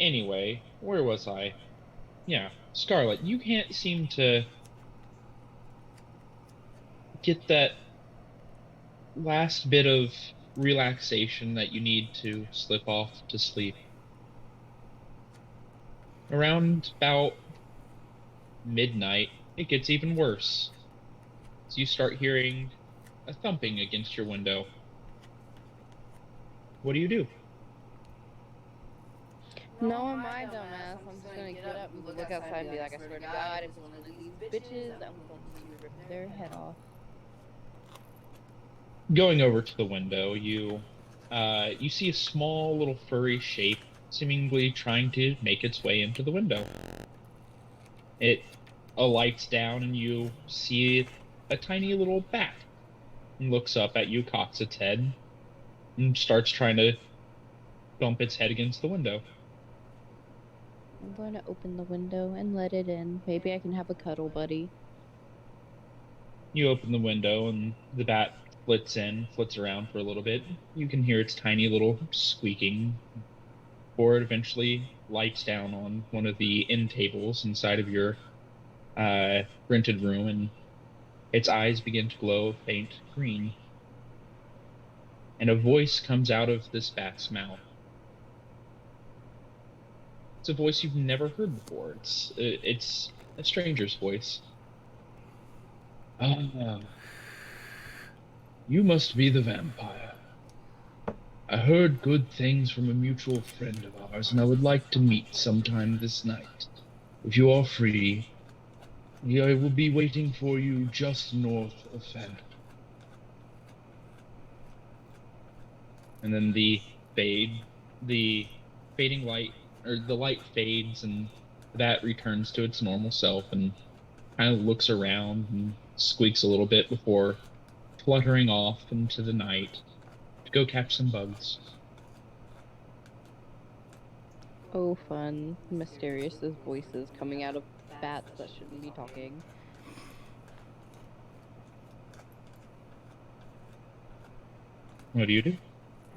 Anyway, where was I? Yeah, Scarlet, you can't seem to get that last bit of relaxation that you need to slip off to sleep. Around about midnight, it gets even worse. So you start hearing a thumping against your window. What do you do? Knowing my dumbass, I'm just gonna get up and look outside and be like, I swear to God, if it's one of these bitches, I'm going to rip their head off. Going over to the window, you see a small little furry shape seemingly trying to make its way into the window. It alights down and you see a tiny little bat and looks up at you, cocks its head, and starts trying to bump its head against the window. I'm going to open the window and let it in. Maybe I can have a cuddle buddy. You open the window and the bat flits around for a little bit. You can hear its tiny little squeaking before it eventually lights down on one of the end tables inside of your rented room, and its eyes begin to glow a faint green. And a voice comes out of this bat's mouth. It's a voice you've never heard before. It's a stranger's voice. Ah, you must be the vampire. I heard good things from a mutual friend of ours, and I would like to meet sometime this night. If you are free, I will be waiting for you just north of Phantom. And then the fading light, or the light fades, and that returns to its normal self and kind of looks around and squeaks a little bit before fluttering off into the night to go catch some bugs. Oh, fun. Mysterious voices coming out of bats that shouldn't be talking. What do you do?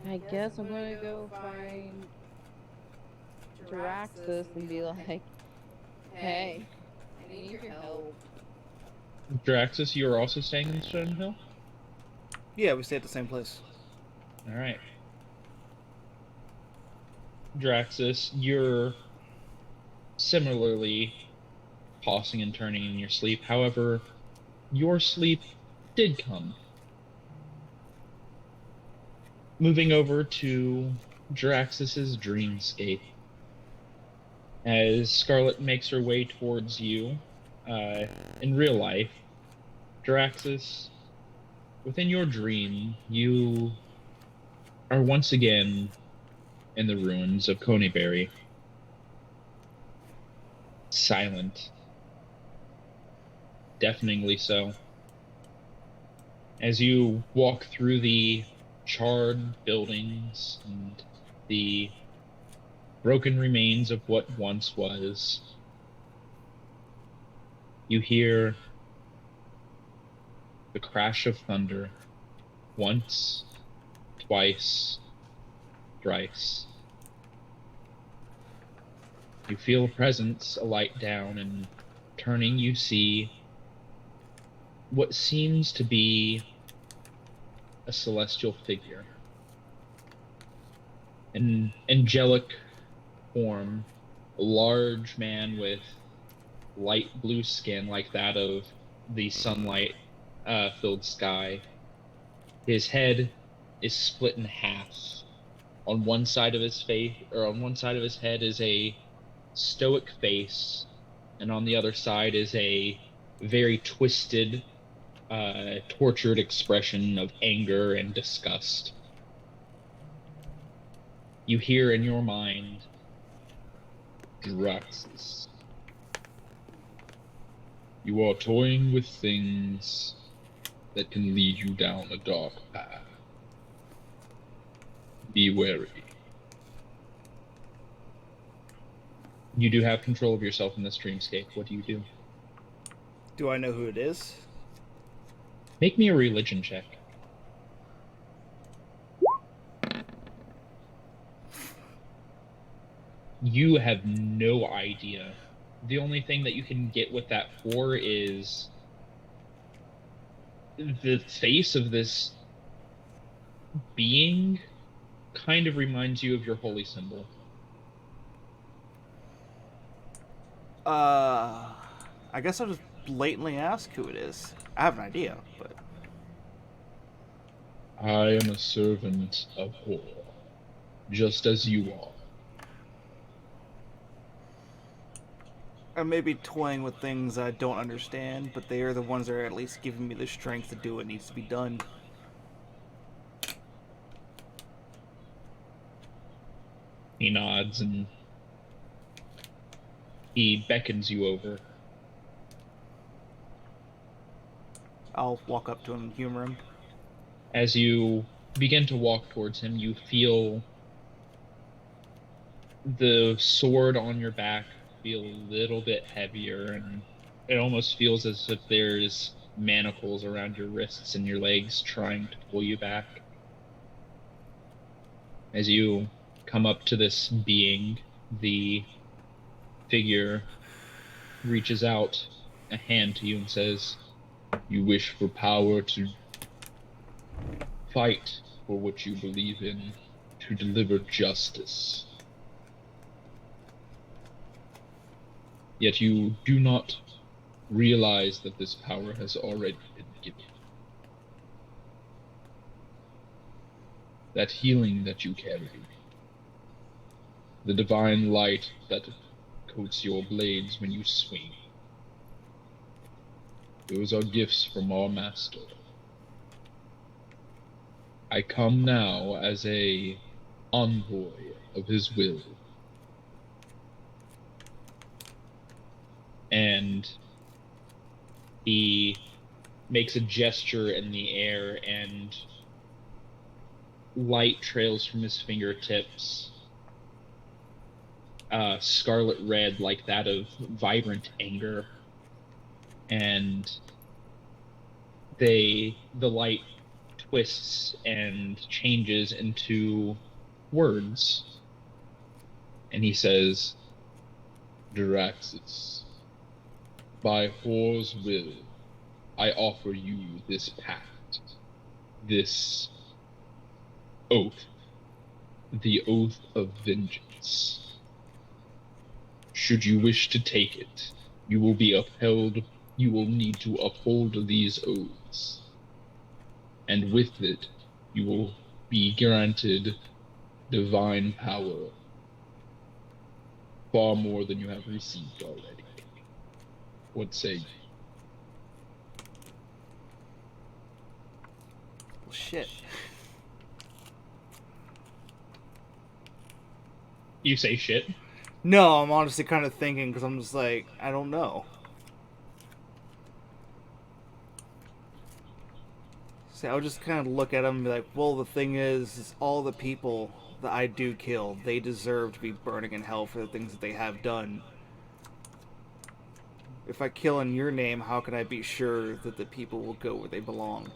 I guess I'm gonna go find Draxus and be like, hey, I need your help. Draxus, you are also staying in Stone Hill? Yeah, we stay at the same place. All right. Draxus, you're similarly tossing and turning in your sleep. However, your sleep did come. Moving over to Draxus's dreamscape. As Scarlet makes her way towards you, in real life, Draxus, within your dream, you are once again in the ruins of Coneyberry. Silent, deafeningly so. As you walk through the charred buildings and the broken remains of what once was, you hear the crash of thunder once, twice, thrice. You feel a presence alight down, and turning, you see what seems to be a celestial figure. An angelic form, a large man with light blue skin like that of the sunlight filled sky. His head is split in half. On one side of his face, or on one side of his head, is a stoic face, and on the other side is a very twisted, tortured expression of anger and disgust. You hear in your mind, Draxus, you are toying with things that can lead you down a dark path. Be wary. You do have control of yourself in this dreamscape. What do you do? Do I know who it is? Make me a religion check. You have no idea. The only thing that you can get with that for is the face of this being kind of reminds you of your holy symbol. I guess I'll just blatantly ask who it is. I have an idea, but I am a servant of Hor, just as you are. I may be toying with things I don't understand, but they are the ones that are at least giving me the strength to do what needs to be done. He nods and he beckons you over. I'll walk up to him and humor him. As you begin to walk towards him, you feel the sword on your back feel a little bit heavier, and it almost feels as if there's manacles around your wrists and your legs trying to pull you back. As you come up to this being, the figure reaches out a hand to you and says, "You wish for power to fight for what you believe in, to deliver justice. Yet you do not realize that this power has already been given. That healing that you carry, the divine light that coats your blades when you swing, those are gifts from our master. I come now as a envoy of his will." And he makes a gesture in the air, and light trails from his fingertips, scarlet red like that of vibrant anger, and the light twists and changes into words, and he says, "Daraxus, by Hor's will, I offer you this pact, this oath, the oath of vengeance. Should you wish to take it, you will be upheld, you will need to uphold these oaths. And with it, you will be granted divine power, far more than you have received already. What say you?" Well, shit. You say shit? No, I'm honestly kind of thinking because I'm just like, I don't know. See, I would just kind of look at him and be like, well, the thing is all the people that I do kill, they deserve to be burning in hell for the things that they have done. If I kill in your name, how can I be sure that the people will go where they belong?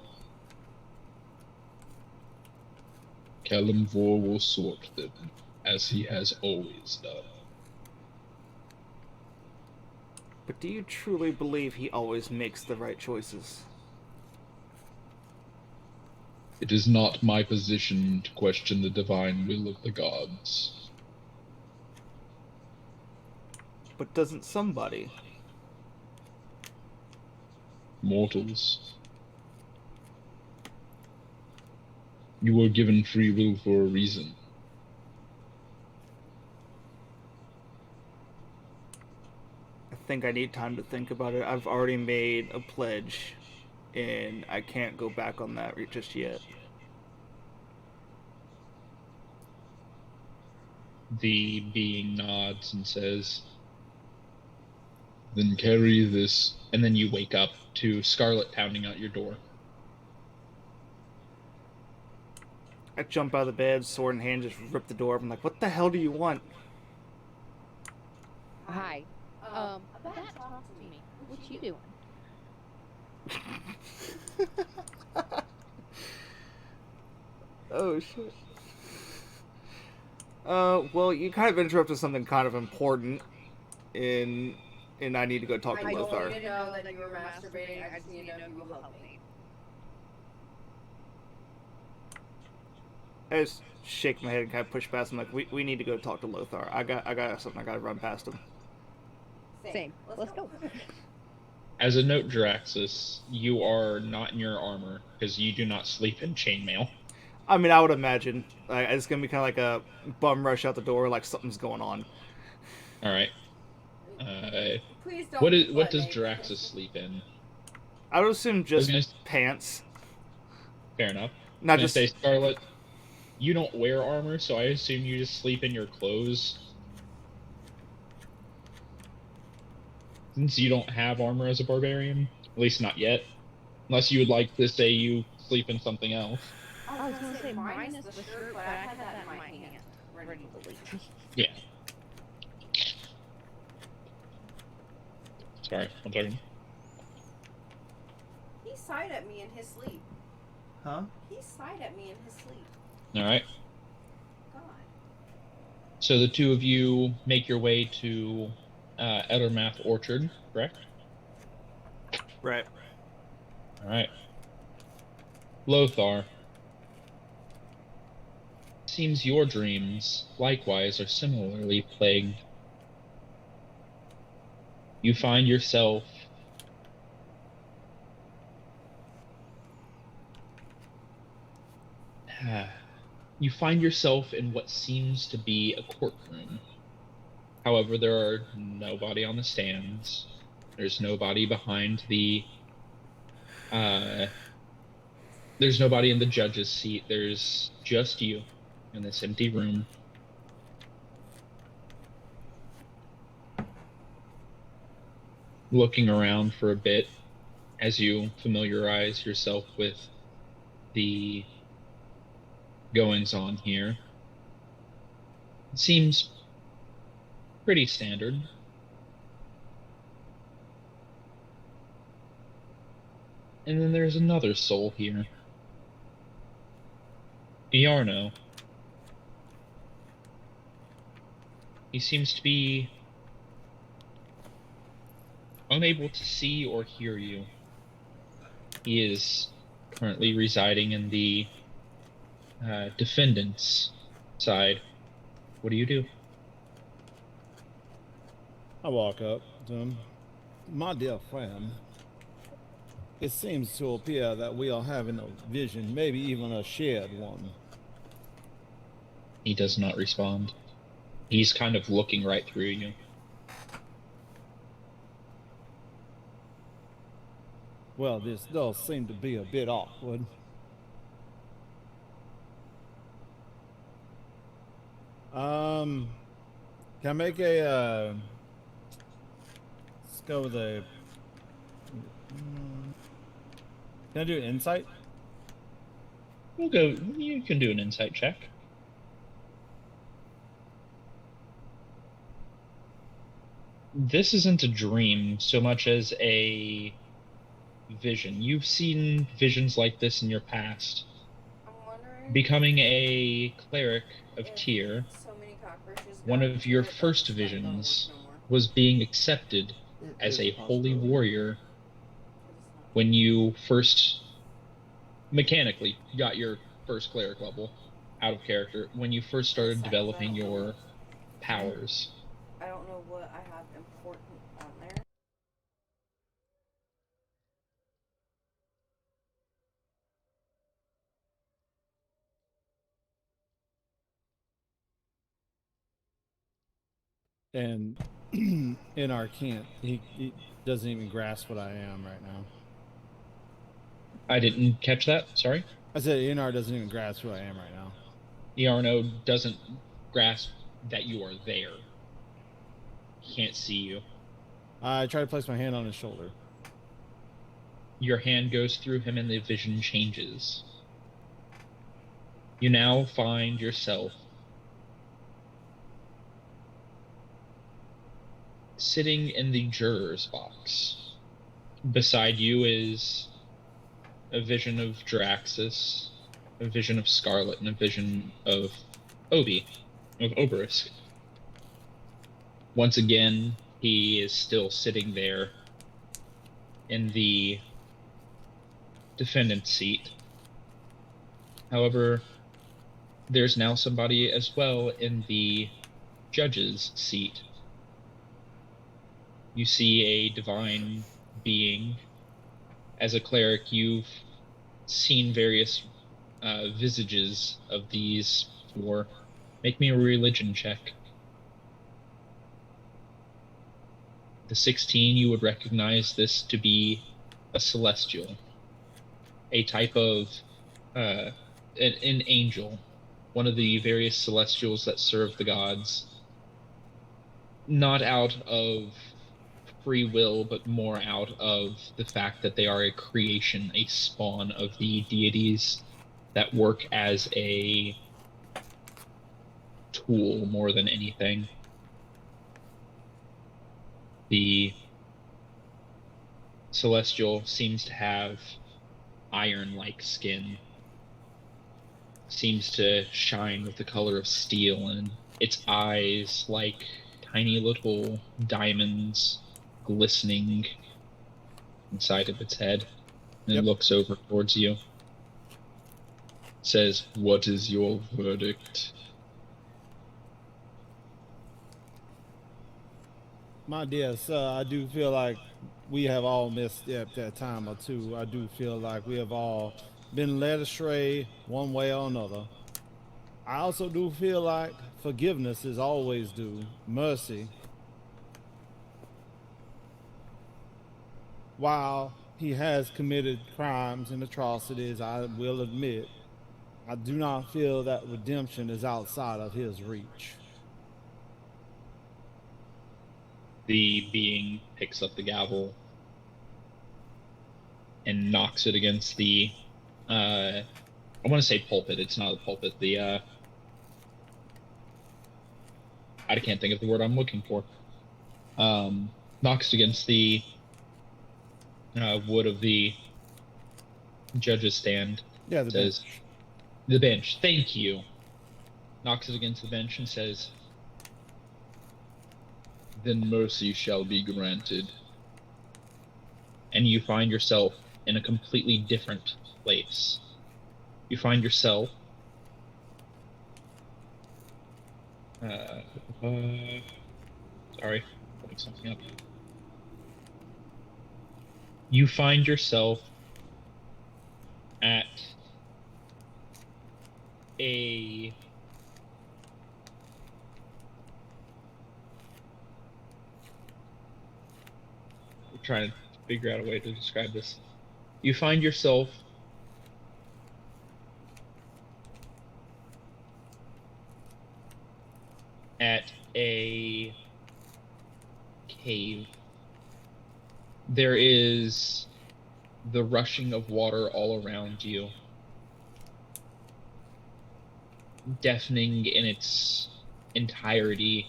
Kalimvor will sort them, as he has always done. But do you truly believe he always makes the right choices? It is not my position to question the divine will of the gods. But doesn't somebody? Mortals. You were given free will for a reason. I think I need time to think about it. I've already made a pledge, and I can't go back on that just yet. The being nods and says, "Then carry this," and then you wake up to Scarlet pounding out your door. I jump out of the bed, sword in hand, just rip the door up. I'm like, what the hell do you want? Hi. That talks to me. What you doing? Oh, shit. Well, you kind of interrupted something kind of important in I need to go talk to I don't Lothar. need to know that you were masturbating. I just need to know if you will help me. I just shake my head and kind of push past him, like, we need to go talk to Lothar. I got something I gotta run past him. Same. Let's go. As a note, Jaraxus, you are not in your armor because you do not sleep in chainmail. I mean, I would imagine. Like, it's gonna be kind of like a bum rush out the door, like something's going on. All right. Please don't. What does Jaraxus sleep in? I would assume just gonna, pants. Fair enough. Not I was just. gonna say, Scarlet, you don't wear armor, so I assume you just sleep in your clothes. Since you don't have armor as a barbarian, at least not yet. Unless you would like to say you sleep in something else. I was gonna say minus the shirt, but I had that in my hand, ready to leave. Yeah. Sorry, one second. He sighed at me in his sleep. Huh? He sighed at me in his sleep. Alright. God. So the two of you make your way to Ettermath Orchard, correct? Right. Alright. Lothar. Seems your dreams, likewise, are similarly plagued. You find yourself in what seems to be a courtroom. However, there are nobody on the stands. There's nobody behind the there's nobody in the judge's seat. There's just you in this empty room. Looking around for a bit as you familiarize yourself with the goings on here. It seems pretty standard. And then there's another soul here. Iarno. He seems to be unable to see or hear you. He is currently residing in the defendant's side. What do you do? I walk up to him. My dear friend, it seems to appear that we are having a vision, maybe even a shared one. He does not respond. He's kind of looking right through you. Well, this does seem to be a bit awkward. Can I make a, let's go with a, can I do an insight? You can do an insight check. This isn't a dream so much as a vision. You've seen visions like this in your past. I'm wondering. Becoming a cleric of Tyr, So many cockroaches. one of your first visions was being accepted as a holy warrior when you first mechanically got your first cleric level out of character, when you first started developing your powers. I don't know what I have important on there. And Inar can't. He doesn't even grasp what I am right now. I didn't catch that, sorry. I said Inar doesn't even grasp who I am right now. Iarno doesn't grasp that you are there. He can't see you. I try to place my hand on his shoulder. Your hand goes through him and the vision changes. You now find yourself sitting in the juror's box. Beside you is a vision of Draxus, a vision of Scarlet, and a vision of Obi. of Obelisk. Once again, he is still sitting there in the defendant's seat. However, there's now somebody as well in the judge's seat. You see a divine being. As a cleric, you've seen various visages of these before. Make me a religion check. The 16, you would recognize this to be a celestial, a type of an angel, one of the various celestials that serve the gods, not out of free will, but more out of the fact that they are a creation, a spawn of the deities that work as a tool more than anything. The celestial seems to have iron-like skin, seems to shine with the color of steel, and its eyes like tiny little diamonds glistening inside of its head. And Yep. It looks over towards you. Says, "What is your verdict?" My dear sir, I do feel like we have all misstepped at time or two. I do feel like we have all been led astray one way or another. I also do feel like forgiveness is always due, mercy. While he has committed crimes and atrocities, I will admit, I do not feel that redemption is outside of his reach. The being picks up the gavel and knocks it against the I want to say pulpit. It's not a pulpit. I can't think of the word I'm looking for. Knocks against the wood of the judge's stand. Yeah, the Says, bench. "The bench. Thank you." Knocks it against the bench and says, "Then mercy shall be granted." And you find yourself in a completely different place. You find yourself sorry, putting something up. You find yourself at a I'm trying to figure out a way to describe this. You find yourself at a cave. There is the rushing of water all around you, deafening in its entirety,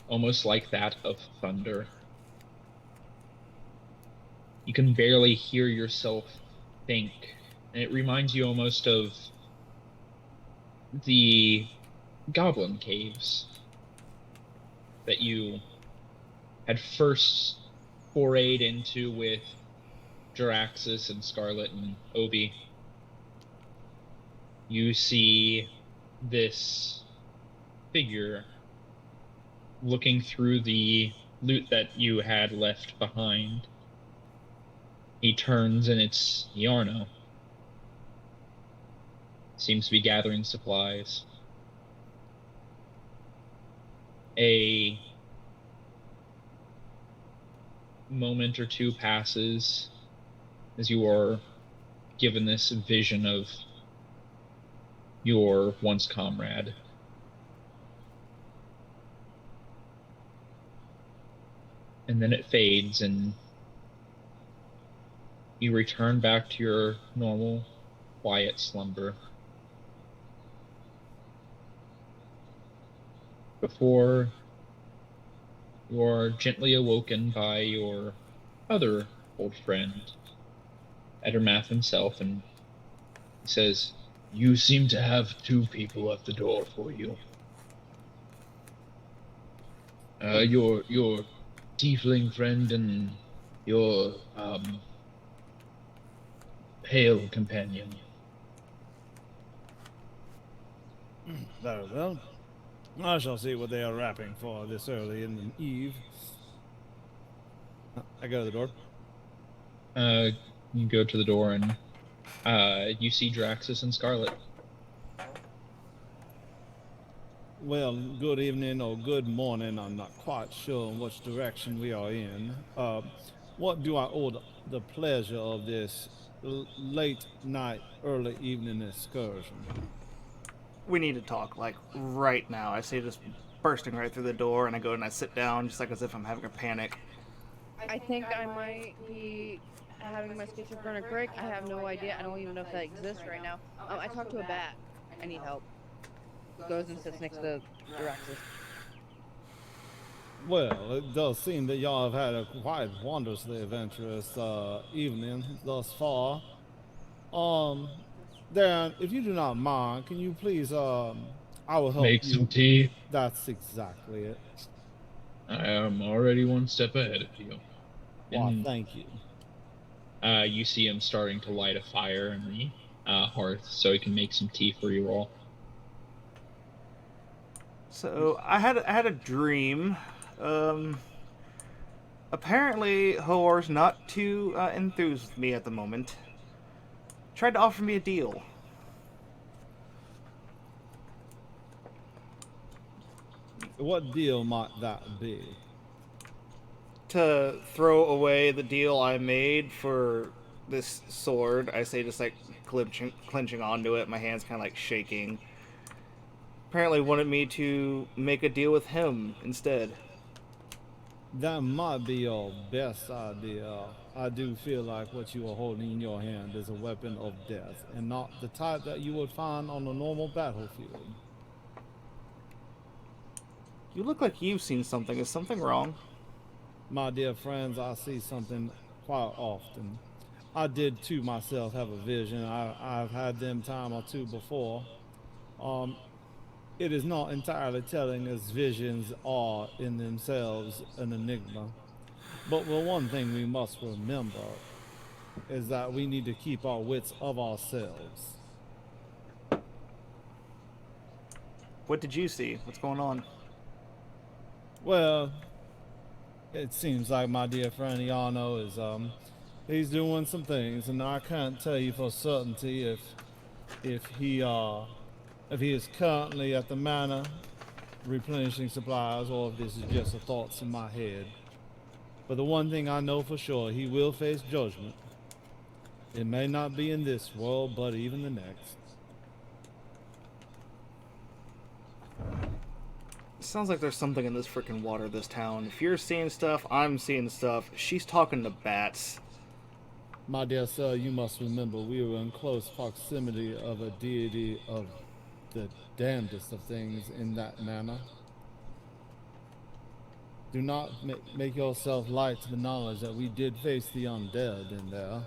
almost like that of thunder. You can barely hear yourself think, and it reminds you almost of the goblin caves that you had first forayed into with Jaraxxus and Scarlet and Obi. You see this figure looking through the loot that you had left behind. He turns and it's Yarno. Seems to be gathering supplies. A moment or two passes as you are given this vision of your once comrade. And then it fades and you return back to your normal, quiet slumber. Before you are gently awoken by your other old friend, Edermath himself, and he says, "You seem to have two people at the door for you." Your tiefling friend and your pale companion. Very well. I shall see what they are rapping for this early in the eve. I go to the door. You go to the door and you see Draxus and Scarlet. Well, good evening or good morning. I'm not quite sure which direction we are in. What do I owe the pleasure of this late night, early evening excursion? We need to talk, like, right now. I say just bursting right through the door, and I go and I sit down, just like as if I'm having a panic. I think I might be having my schizophrenic break. I have no idea. I don't even know if that exists right now. I talked to a bat. I need help. Goes and sits next to Duraxis. Well, it does seem that y'all have had a quite wondrously adventurous evening thus far. Darren, if you do not mind, can you please, I will help Make you. some tea. That's exactly it. I am already one step ahead of you. Why, And, thank you. you see him starting to light a fire in the hearth so he can make some tea for you all. So I had a dream. Apparently Hoar's not too enthused with me at the moment. Tried to offer me a deal. What deal might that be? To throw away the deal I made for this sword. I say just like clenching onto it, my hands kind of like shaking. Apparently wanted me to make a deal with him instead. That might be your best idea. I do feel like what you are holding in your hand is a weapon of death, and not the type that you would find on a normal battlefield. You look like you've seen something. Is something wrong? My dear friends, I see something quite often. I did too myself have a vision. I've had them time or two before. It is not entirely telling as visions are in themselves an enigma. But the one thing we must remember is that we need to keep our wits of ourselves. What did you see? What's going on? Well, it seems like my dear friend Yano is he's doing some things, and I can't tell you for certainty if he is currently at the manor replenishing supplies, or if this is just the thoughts in my head. But the one thing I know for sure, he will face judgment. It may not be in this world, but even the next. Sounds like there's something in this freaking water, this town. If you're seeing stuff, I'm seeing stuff. She's talking to bats. My dear sir, you must remember we were in close proximity of a deity of the damnedest of things in that manner. Do not make yourself light to the knowledge that we did face the undead in there.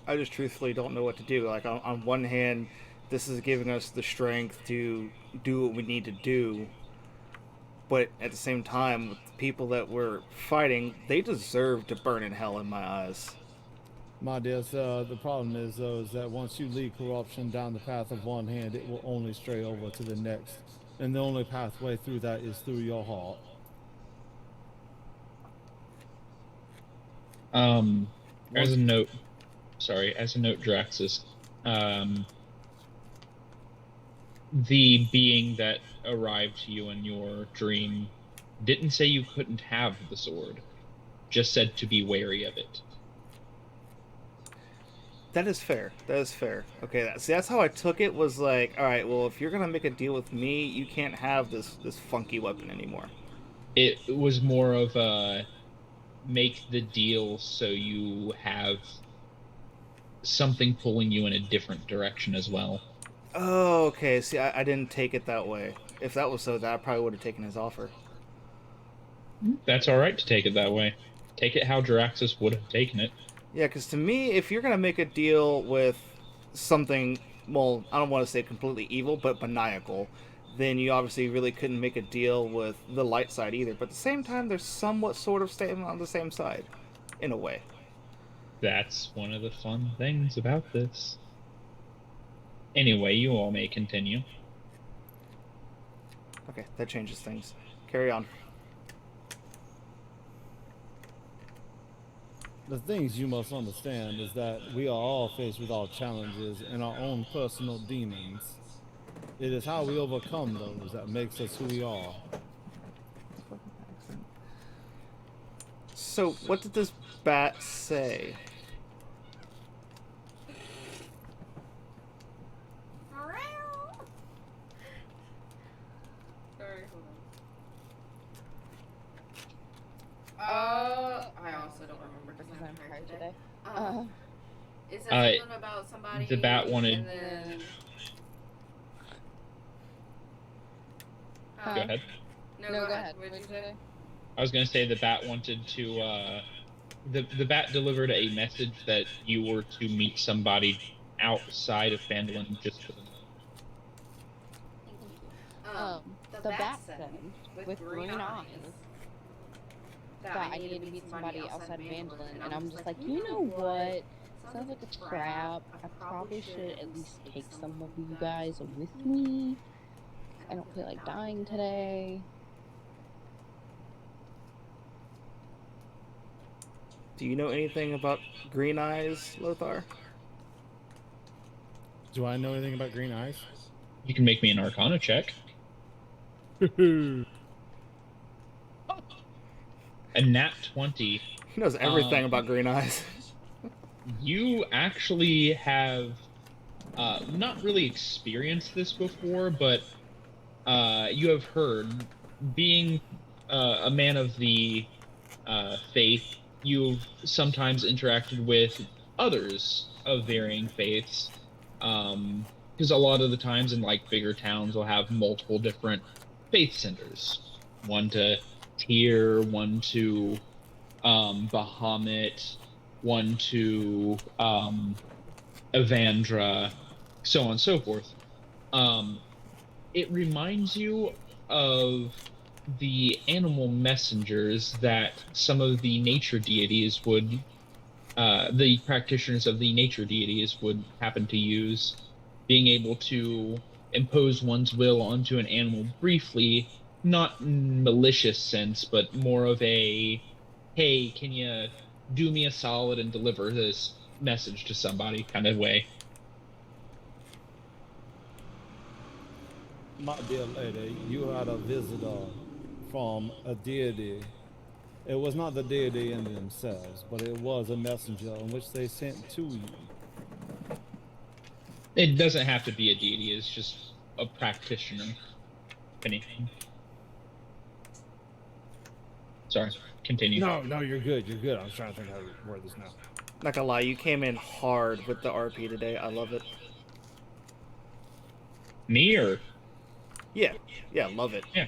I just truthfully don't know what to do. Like, on one hand, this is giving us the strength to do what we need to do. But at the same time, with the people that we're fighting, they deserve to burn in hell in my eyes. My dear sir, the problem is, though, is that once you lead corruption down the path of one hand, it will only stray over to the next. And the only pathway through that is through your heart. As a note, Draxus, the being that arrived to you in your dream didn't say you couldn't have the sword, just said to be wary of it. That is fair. That is fair. Okay, that's how I took it, was like, alright, well, if you're gonna make a deal with me, you can't have this funky weapon anymore. It was more of a make the deal so you have something pulling you in a different direction as well. Oh, okay. See, I didn't take it that way. If that was so, that I probably would have taken his offer. That's alright to take it that way. Take it how Draxus would have taken it. Yeah, because to me, if you're going to make a deal with something well, I don't want to say completely evil, but maniacal, then you obviously really couldn't make a deal with the light side either. But at the same time, they're somewhat sort of staying on the same side, in a way. That's one of the fun things about this. Anyway, you all may continue. Okay, that changes things. Carry on. The things you must understand is that we are all faced with our challenges and our own personal demons. It is how we overcome those that makes us who we are. So, what did this bat say? Sorry, hold on. I also don't remember because I'm tired today. It said something about somebody. The bat wanted. And then... Go ahead. No, go ahead. What did you say? I was gonna say the bat wanted to. The bat delivered a message that you were to meet somebody outside of Phandalin just for the night. The bat said, with green eyes, that I needed to meet somebody outside Vandalin, and I'm just like, you know what? Sounds like a trap. I probably should at least take some of you guys with me. I don't feel like dying today. Do you know anything about Green Eyes, Lothar? Do I know anything about green eyes? You can make me an Arcana check. A nat 20. He knows everything about Green Eyes. You actually have not really experienced this before, but you have heard, being a man of the faith, you've sometimes interacted with others of varying faiths, because a lot of the times in like bigger towns will have multiple different faith centers, one to Tyr, one to Bahamut, one to Evandra, so on and so forth. It reminds you of the animal messengers that some of the nature deities would, the practitioners of the nature deities would happen to use, being able to impose one's will onto an animal briefly, not in malicious sense, but more of a, hey, can you do me a solid and deliver this message to somebody kind of way. My dear lady, you had a visitor from a deity. It was not the deity in themselves, but it was a messenger in which they sent to you. It doesn't have to be a deity, it's just a practitioner, if anything. Sorry, continue. No, you're good. You're good. I was trying to think how to word this now. Not gonna lie, you came in hard with the RP today. I love it. Me or? Yeah, love it. Yeah.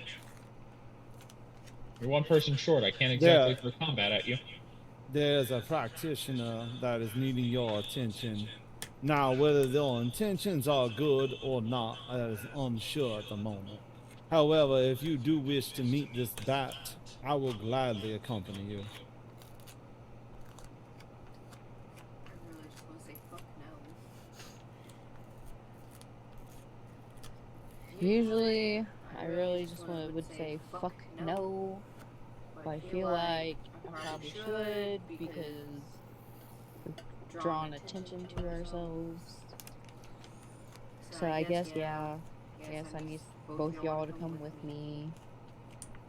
You're one person short. I can't exactly throw combat at you. There's a practitioner that is needing your attention. Now, whether their intentions are good or not, that is unsure at the moment. However, if you do wish to meet this bat, I will gladly accompany you. I really just want to say fuck no. Usually, I really just would say fuck no, but I feel like I probably should because we've drawn attention to ourselves. So I guess, yeah, I need both y'all to come with me.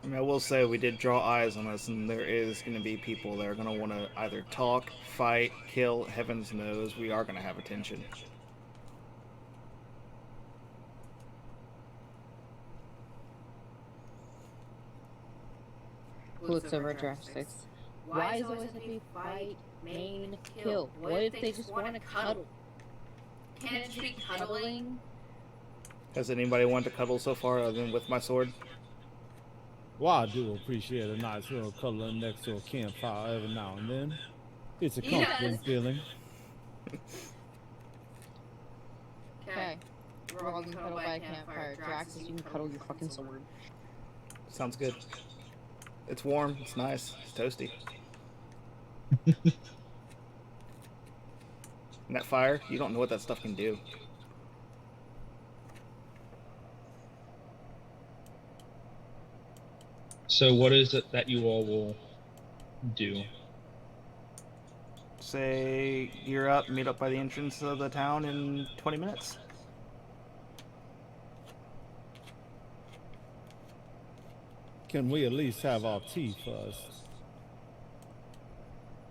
I mean, I will say we did draw eyes on us, and there is going to be people that are going to want to either talk, fight, kill. Heavens knows we are going to have attention. Looks over at Draft 6. Why is always a big fight, main, kill? What if they just want to cuddle? Can it just be cuddling? Has anybody wanted to cuddle so far other than with my sword? Well, I do appreciate a nice little cuddling next to a campfire every now and then. It's a comforting feeling. Okay. We're all gonna cuddle by a campfire. Drax, you can cuddle your fucking sword. Sounds good. It's warm. It's nice. It's toasty. And that fire, you don't know what that stuff can do. So what is it that you all will do? Say, gear up, meet up by the entrance of the town in 20 minutes. Can we at least have our tea first?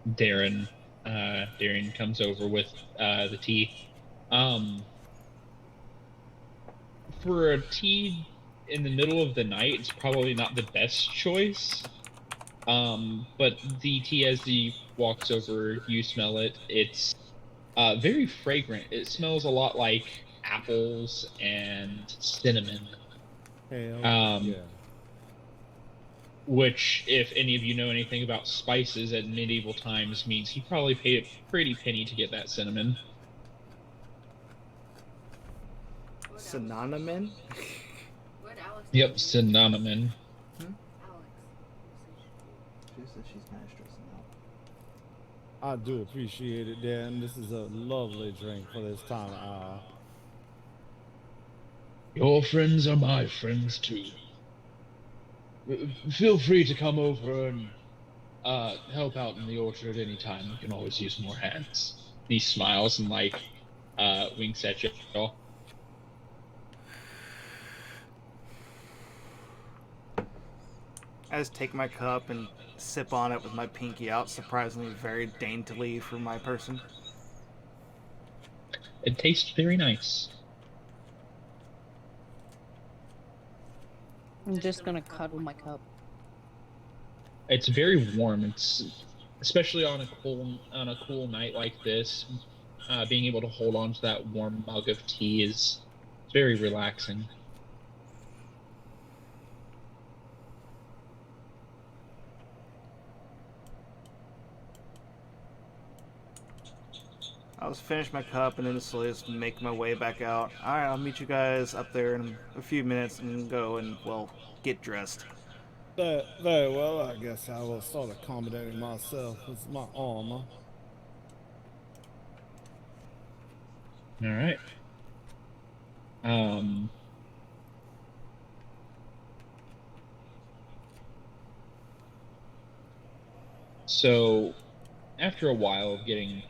Darren comes over with the tea. For a tea in the middle of the night, it's probably not the best choice. But the tea, as he walks over, you smell it. It's very fragrant. It smells a lot like apples and cinnamon. Hell, yeah. Which, if any of you know anything about spices at medieval times, means he probably paid a pretty penny to get that cinnamon. Synonymous? What Alex? Yep, cinnamon. Alex. She said she's nice dressing up. I do appreciate it, Dan. This is a lovely drink for this time of hour. Your friends are my friends too. Feel free to come over and help out in the orchard anytime. You can always use more hands. He smiles and winks at you all. I just take my cup and sip on it with my pinky out, surprisingly very daintily for my person. It tastes very nice. I'm just gonna cuddle my cup. It's very warm. It's especially on a cool night like this. Being able to hold on to that warm mug of tea is very relaxing. I'll just finish my cup and then slowly just make my way back out. Alright, I'll meet you guys up there in a few minutes and go and, well, get dressed. Very well, I guess I will start accommodating myself with my armor. Alright. So, after a while of getting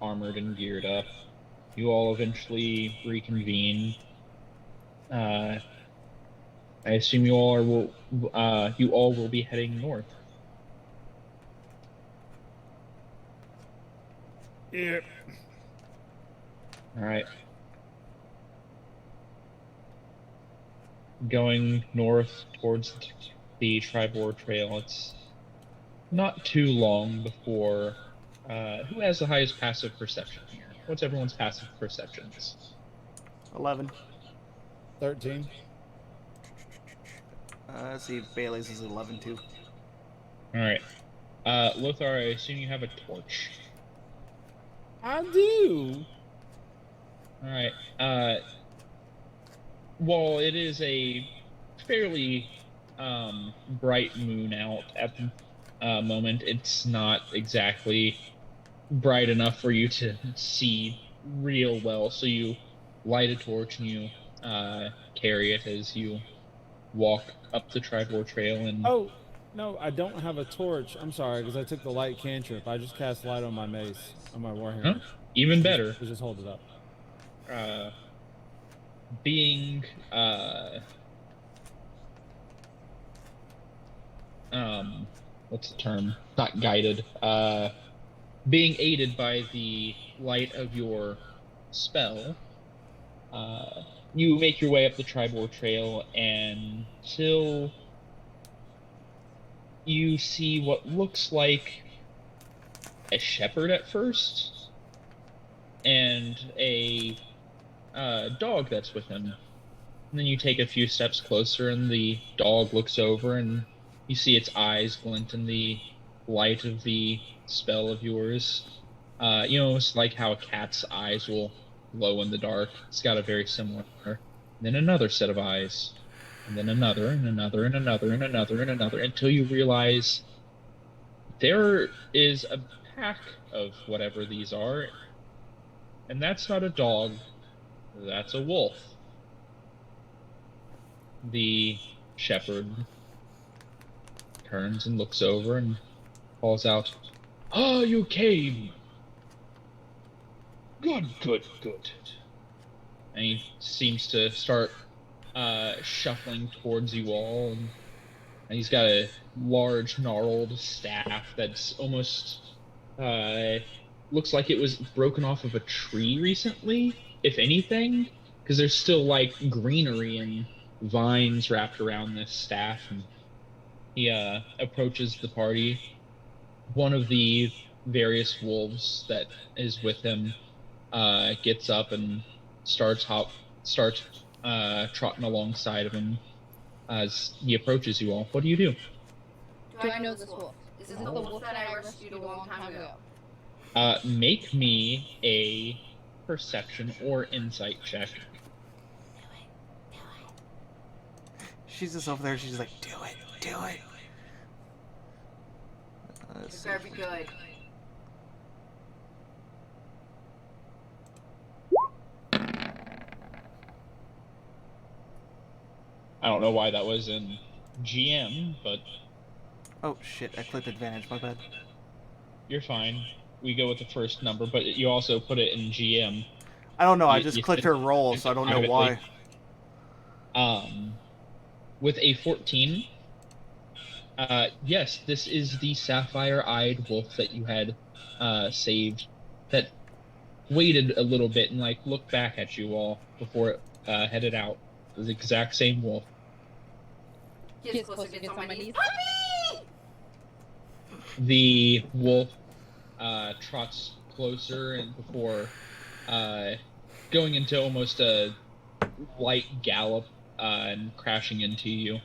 armored and geared up, you all eventually reconvene. I assume you all will be heading north. Yep. All right. Going north towards the Tribor Trail. It's not too long before. Who has the highest passive perception here? What's everyone's passive perceptions? 11. 13. Let's see, Bailey's is 11 too. Alright. Lothar, I assume you have a torch. I do. Alright. While it is a fairly bright moon out at the moment, it's not exactly bright enough for you to see real well, so you light a torch and you carry it as you walk up the Tribor Trail. And Oh, no, I don't have a torch. I'm sorry, because I took the light cantrip. I just cast light on my mace, on my warhammer. Huh? Even better. Just hold it up. Being what's the term? Not guided. Being aided by the light of your spell, you make your way up the Tribor Trail until you see what looks like a shepherd at first, and a dog that's with him. And then you take a few steps closer, and the dog looks over, and you see its eyes glint in the light of the spell of yours. It's like how a cat's eyes will glow in the dark. It's got a very similar. Then another set of eyes, and then another, and another, and another, and another, and another, until you realize there is a pack of whatever these are, and that's not a dog, that's a wolf. The shepherd turns and looks over and calls out, "Ah, you came! Good, good, good." And he seems to start shuffling towards you all, and he's got a large gnarled staff that's almost looks like it was broken off of a tree recently, if anything, because there's still like greenery and vines wrapped around this staff. And he approaches the party. One of the various wolves that is with him gets up and starts trotting alongside of him as he approaches you all. What do you do? Do I know this wolf? Is this the wolf that I rescued a long time ago? Make me a perception or insight check. She's just over there. She's like, do it, do it. It's gotta be good. I don't know why that was in GM, but Oh shit! I clicked advantage. My bad. you're fine. We go with the first number, but you also put it in GM. I don't know. I You- just you clicked said- her roll, so I don't know why. With a 14, yes, this is the sapphire-eyed wolf that you had saved, that waited a little bit and like looked back at you all before it headed out. It was the exact same wolf. Gets closer, gets on my knees. The wolf trots closer and before going into almost a light gallop and crashing into you,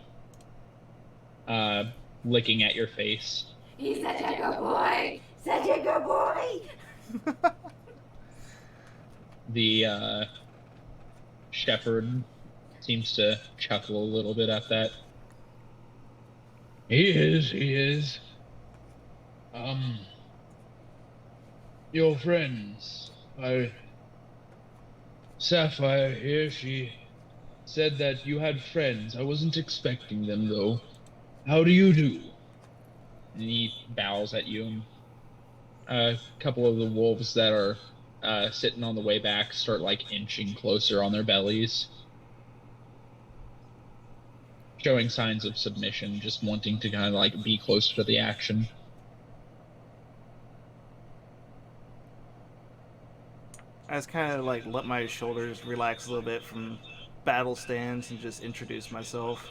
licking at your face. He's such a good boy! Such a good boy! The shepherd seems to chuckle a little bit at that. He is. Your friends. Sapphire here, she said that you had friends. I wasn't expecting them, though. How do you do? And he bows at you. And a couple of the wolves that are sitting on the way back start, like, inching closer on their bellies. Showing signs of submission, just wanting to kind of, like, be close to the action. I just kind of like let my shoulders relax a little bit from battle stance and just introduce myself.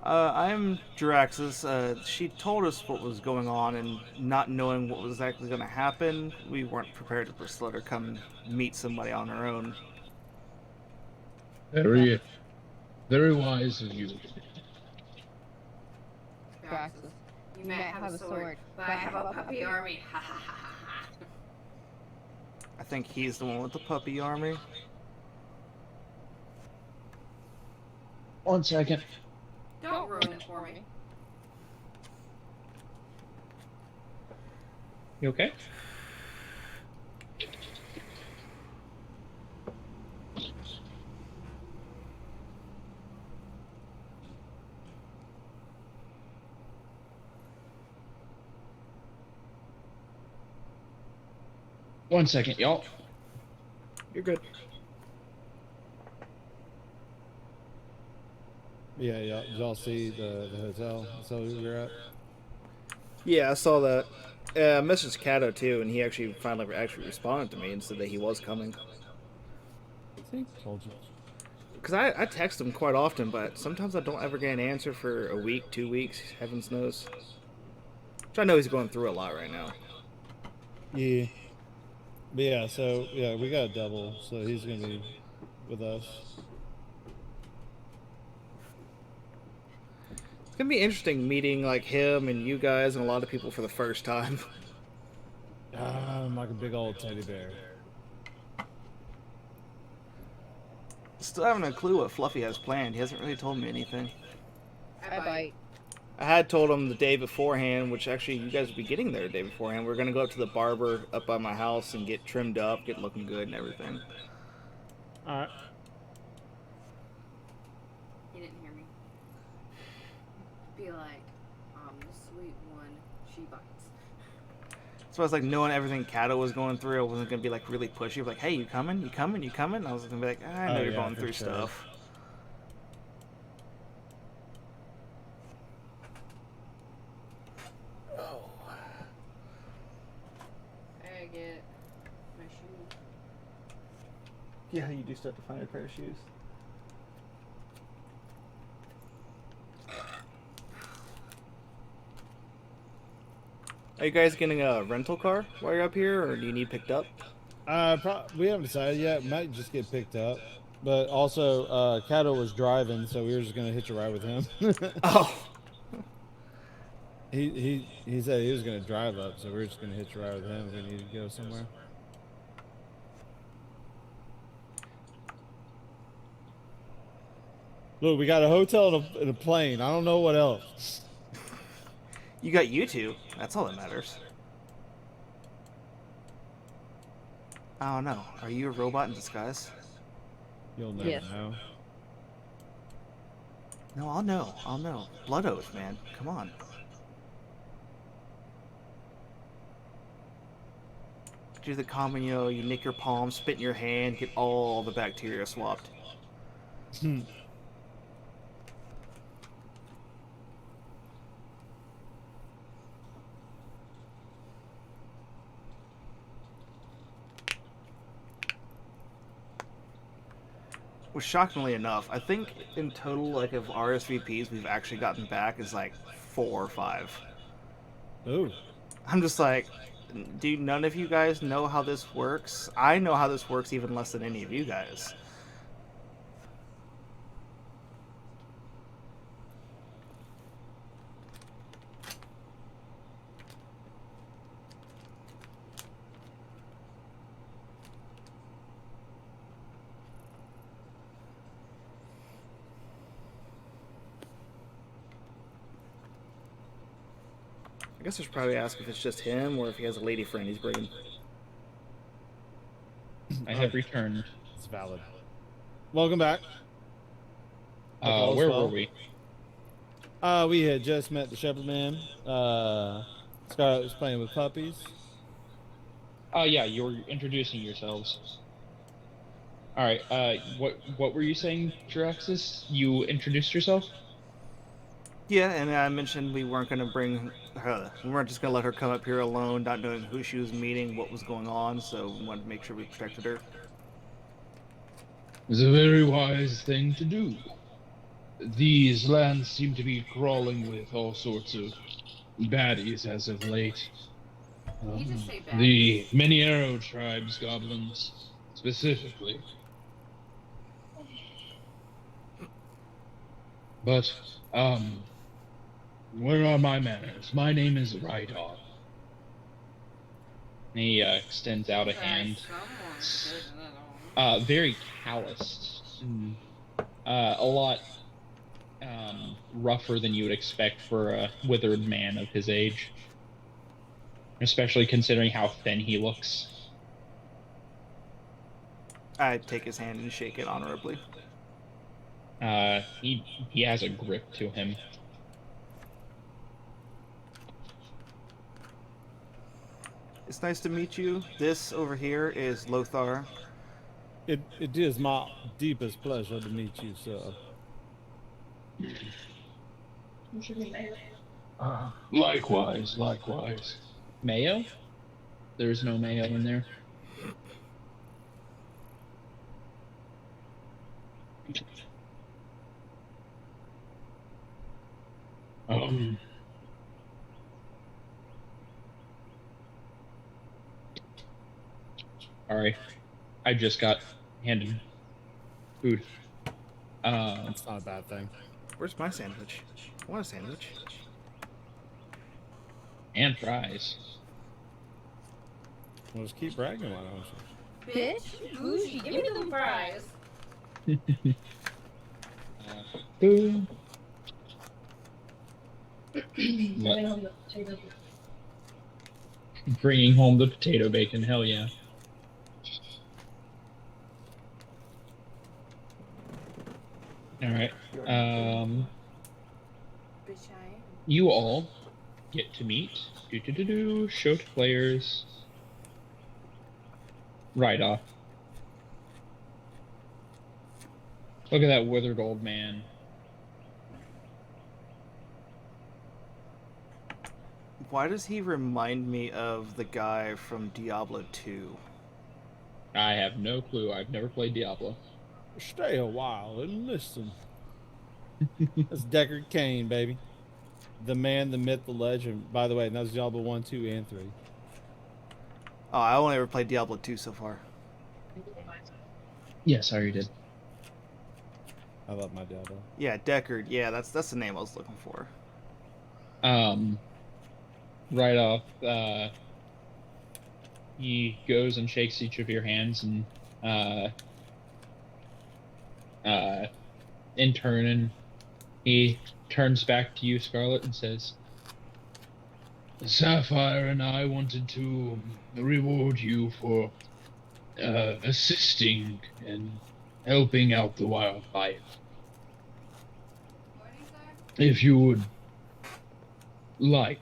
I'm Jiraxis. She told us what was going on, and not knowing what was exactly going to happen, we weren't prepared to just let her come meet somebody on her own. Very wise of you. Praxis. You might have a sword, but I have a puppy army. Ha ha ha ha. I think he's the one with the puppy army. 1 second. Don't ruin it for me. You okay? One second, y'all. You're good. Yeah, yeah. Did y'all see the hotel? So you're at? Yeah, I saw that. I messaged Kato too, and he actually finally responded to me and said that he was coming. See, told you. Because I text him quite often, but sometimes I don't ever get an answer for a week, 2 weeks, heavens knows. Which I know he's going through a lot right now. Yeah. But yeah, so yeah, we got a double, so he's gonna be with us. It's gonna be interesting meeting like him and you guys and a lot of people for the first time. I'm like a big old teddy bear. Still haven't a clue what Fluffy has planned. He hasn't really told me anything. I bite. I had told him the day beforehand, which actually you guys would be getting there the day beforehand. We're gonna go up to the barber up by my house and get trimmed up, get looking good and everything. All right. He didn't hear me. Be like, the sweet one, she bites. So I was like, knowing everything Kato was going through, I wasn't gonna be like really pushy. Like, hey, you coming? You coming? You coming? I was gonna be like, I know you're going through stuff. I get my shoes. Yeah, you do start to find a pair of shoes. Are you guys getting a rental car while you're up here, or do you need picked up? We haven't decided yet. Might just get picked up, but also Kato was driving, so we were just gonna hitch a ride with him. Oh. He said he was gonna drive up, so we were just gonna hitch a ride with him if we needed to go somewhere. Look, we got a hotel and a plane. I don't know what else. You got you two. That's all that matters. I don't know. Are you a robot in disguise? You'll never Yes. know. No, I'll know. I'll know. Blood oath, man. Come on. Do the common, you nick your palm, spit in your hand, get all the bacteria swapped. Well, shockingly enough, I think in total, like, of RSVPs we've actually gotten back is like 4 or 5. Ooh. I'm just like, do none of you guys know how this works? I know how this works even less than any of you guys. I guess I should probably ask if it's just him or if he has a lady friend he's bringing. I have returned. It's valid. Welcome back. Where were we? We had just met the shepherd man. Scarlet was playing with puppies. Oh yeah, you were introducing yourselves. All right. What were you saying, Jiraxis? You introduced yourself? Yeah, and I mentioned we weren't going to bring her. We weren't just going to let her come up here alone, not knowing who she was meeting, what was going on, so we wanted to make sure we protected her. It's a very wise thing to do. These lands seem to be crawling with all sorts of baddies as of late. You just say bad. The many arrow tribes, goblins, specifically. But, where are my manners? My name is Rydog. He extends out a hand. Very calloused. A lot rougher than you would expect for a withered man of his age. Especially considering how thin he looks. I take his hand and shake it honorably. He has a grip to him. It's nice to meet you. This over here is Lothar. It is my deepest pleasure to meet you, sir. Likewise. Mayo? There's no mayo in there. Sorry, I just got handed food. That's not a bad thing. Where's my sandwich? I want a sandwich. And fries. We'll just keep bragging, why don't you? Bitch, bougie, give me them fries. Boom. Bringing home the potato bacon, hell yeah. All right. You all get to meet show to players right off. Look at that withered old man. Why does he remind me of the guy from Diablo 2? I have no clue. I've never played Diablo. Stay a while and listen. That's Deckard Cain, baby. The man, the myth, the legend. By the way, that's Diablo 1, 2, and 3. Oh, I only ever played Diablo 2 so far. Yes, I already did. I love my Diablo. Yeah, Deckard. Yeah, that's the name I was looking for. Right off, he goes and shakes each of your hands and, in turn, and he turns back to you, Scarlet, and says, Sapphire and I wanted to reward you for assisting and helping out the wildlife. If you would like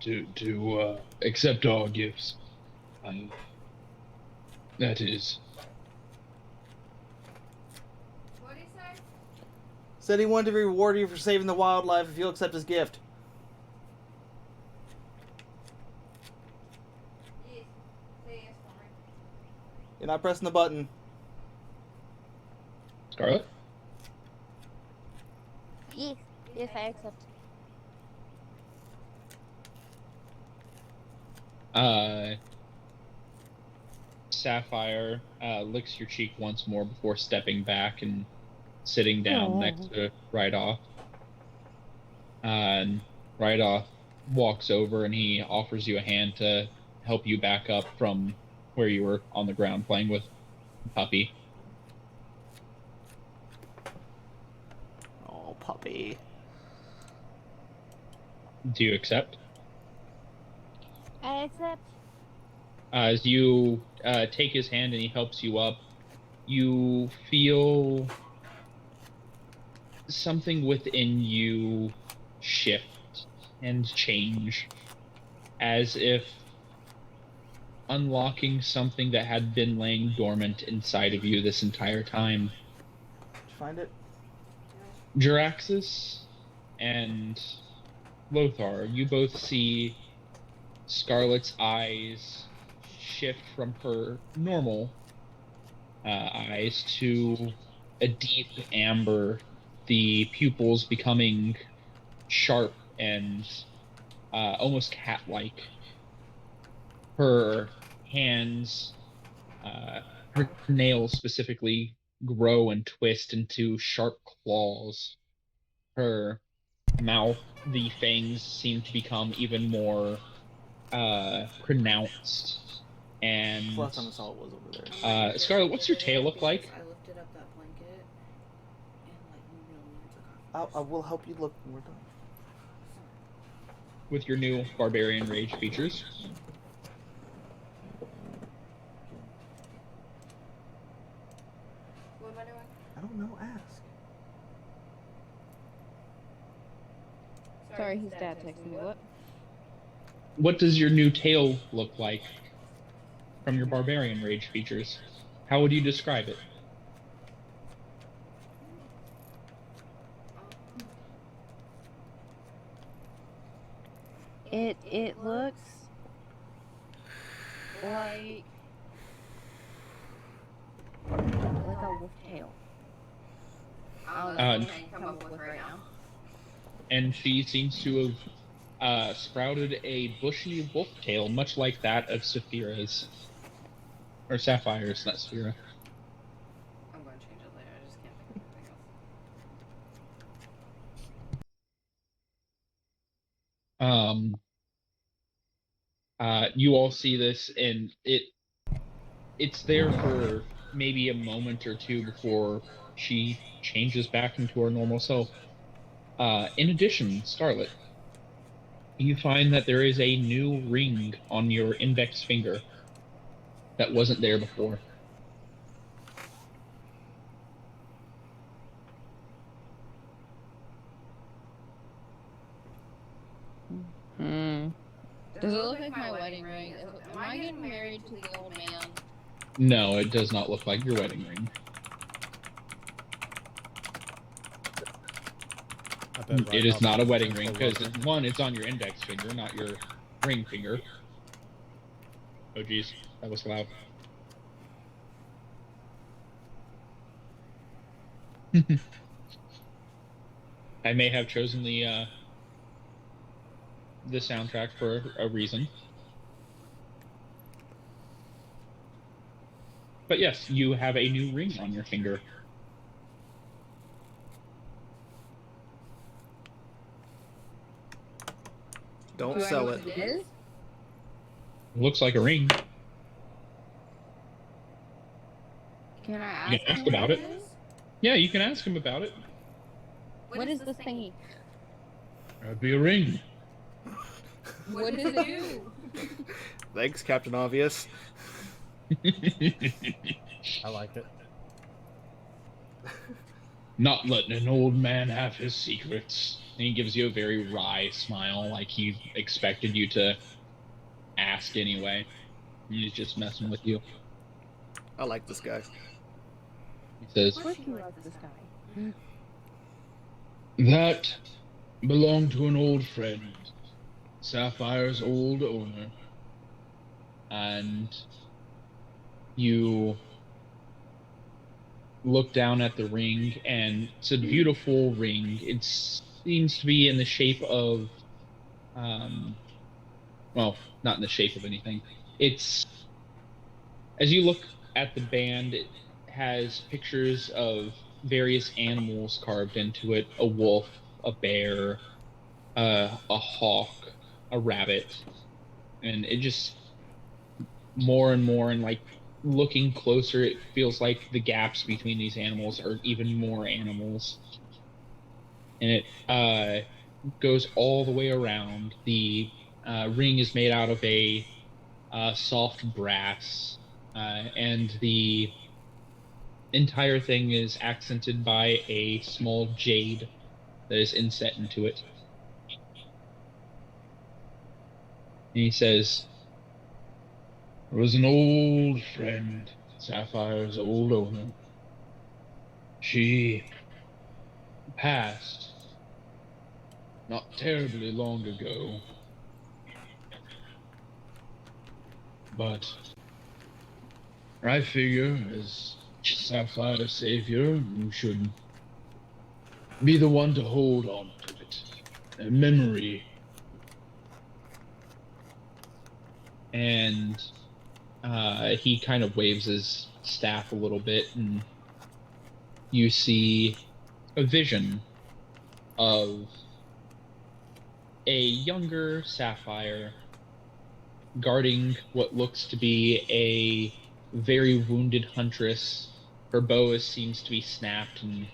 to accept our gifts, that is. What did he say? Said he wanted to reward you for saving the wildlife if you'll accept his gift. Yes. Say yes for me. You're not pressing the button. Scarlet? Yes, yes, I accept. Sapphire licks your cheek once more before stepping back and sitting down next to Right Off. And Right Off walks over and he offers you a hand to help you back up from where you were on the ground playing with Puppy. Oh, Puppy. Do you accept? I accept. As you take his hand and he helps you up, you feel something within you shift and change, as if unlocking something that had been laying dormant inside of you this entire time. Did you find it? Jaraxxus and Lothar, you both see Scarlet's eyes shift from her normal eyes to a deep amber, the pupils becoming sharp and almost cat-like. Her hands, her nails specifically, grow and twist into sharp claws. Her mouth, the fangs seem to become even more pronounced. And Last time I saw it was over there. Scarlet, what's your tail look like? I lifted up that blanket and like I will help you look when we're done. With your new Barbarian Rage features. What am I doing? I don't know, ask. Sorry, his dad texted me. What? What does your new tail look like from your Barbarian Rage features? How would you describe it? It looks like a wolf tail. I can't come up with right now. And she seems to have sprouted a bushy wolf tail, much like that of Saphira's. Or Sapphire's, not Saphira. I'm going to change it later. I just can't think of anything else. You all see this, and it's there for maybe a moment or two before she changes back into her normal self. In addition, Scarlet, you find that there is a new ring on your index finger that wasn't there before. Does it look like my wedding ring? Am I getting married to the old man? No, it does not look like your wedding ring. It is not a wedding ring because, one, it's on your index finger, not your ring finger. Oh, geez, that was loud. I may have chosen the soundtrack for a reason. But yes, you have a new ring on your finger. Don't sell it. It Looks like a ring. Can I ask, You can ask about it. is? Yeah, you can ask him about it. What is this thingy? That'd be a ring. What does it do? Thanks, Captain Obvious. I liked it. Not letting an old man have his secrets. And he gives you a very wry smile, like he expected you to ask anyway. He's just messing with you. I like this guy. He says, Of course he loves this guy. That belonged to an old friend, Sapphire's old owner. and you look down at the ring, and it's a beautiful ring. It seems to be in the shape of, well, not in the shape of anything. It's, as you look at the band, it has pictures of various animals carved into it: a wolf, a bear, a hawk, a rabbit, and it just more and more, and like looking closer, it feels like the gaps between these animals are even more animals. And it goes all the way around. The ring is made out of a soft brass, and the entire thing is accented by a small jade that is inset into it. And he says, There was an old friend, Sapphire's old owner. She passed not terribly long ago. But I figure, as Sapphire's savior, you should be the one to hold on to it. A memory. and he kind of waves his staff a little bit, and you see a vision of a younger Sapphire guarding what looks to be a very wounded huntress. Her bow seems to be snapped, and